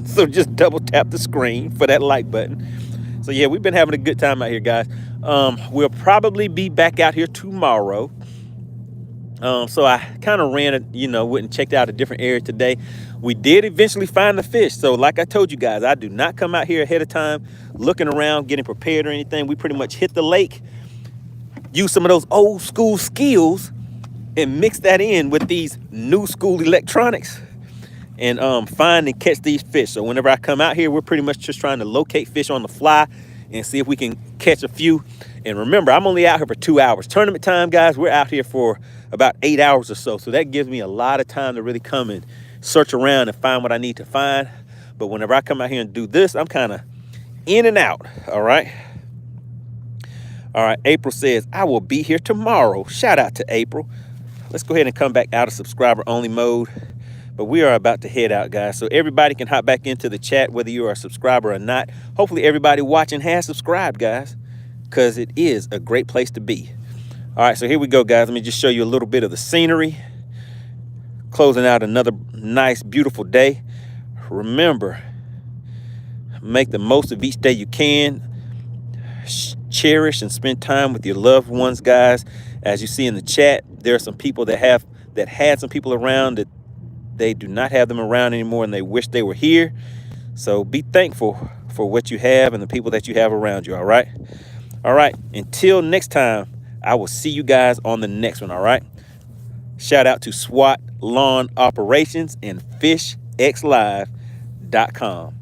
S1: So just double tap the screen for that like button. So, yeah, we've been having a good time out here, guys. We'll probably be back out here tomorrow. So I kind of ran, went and checked out a different area today. We did eventually find the fish. So like I told you guys, I do not come out here ahead of time looking around, getting prepared or anything. We pretty much hit the lake, use some of those old school skills and mix that in with these new school electronics and find and catch these fish. So whenever I come out here, we're pretty much just trying to locate fish on the fly and see if we can catch a few. And remember, I'm only out here for 2 hours. Tournament time, guys, we're out here for about 8 hours or so. So that gives me a lot of time to really come and search around and find what I need to find. But whenever I come out here and do this, I'm kind of in and out, all right? All right, April says, I will be here tomorrow. Shout out to April. Let's go ahead and come back out of subscriber-only mode. But we are about to head out, guys. So everybody can hop back into the chat, whether you are a subscriber or not. Hopefully everybody watching has subscribed, guys, because it is a great place to be. All right, so here we go, guys. Let me just show you a little bit of the scenery. Closing out another nice, beautiful day. Remember, make the most of each day you can. Cherish and spend time with your loved ones, guys. As you see in the chat, there are some people that had some people around that they do not have them around anymore and they wish they were here. So be thankful for what you have and the people that you have around you, all right? All right, until next time, I will see you guys on the next one, all right? Shout out to SWAT Lawn Operations and FishXLive.com.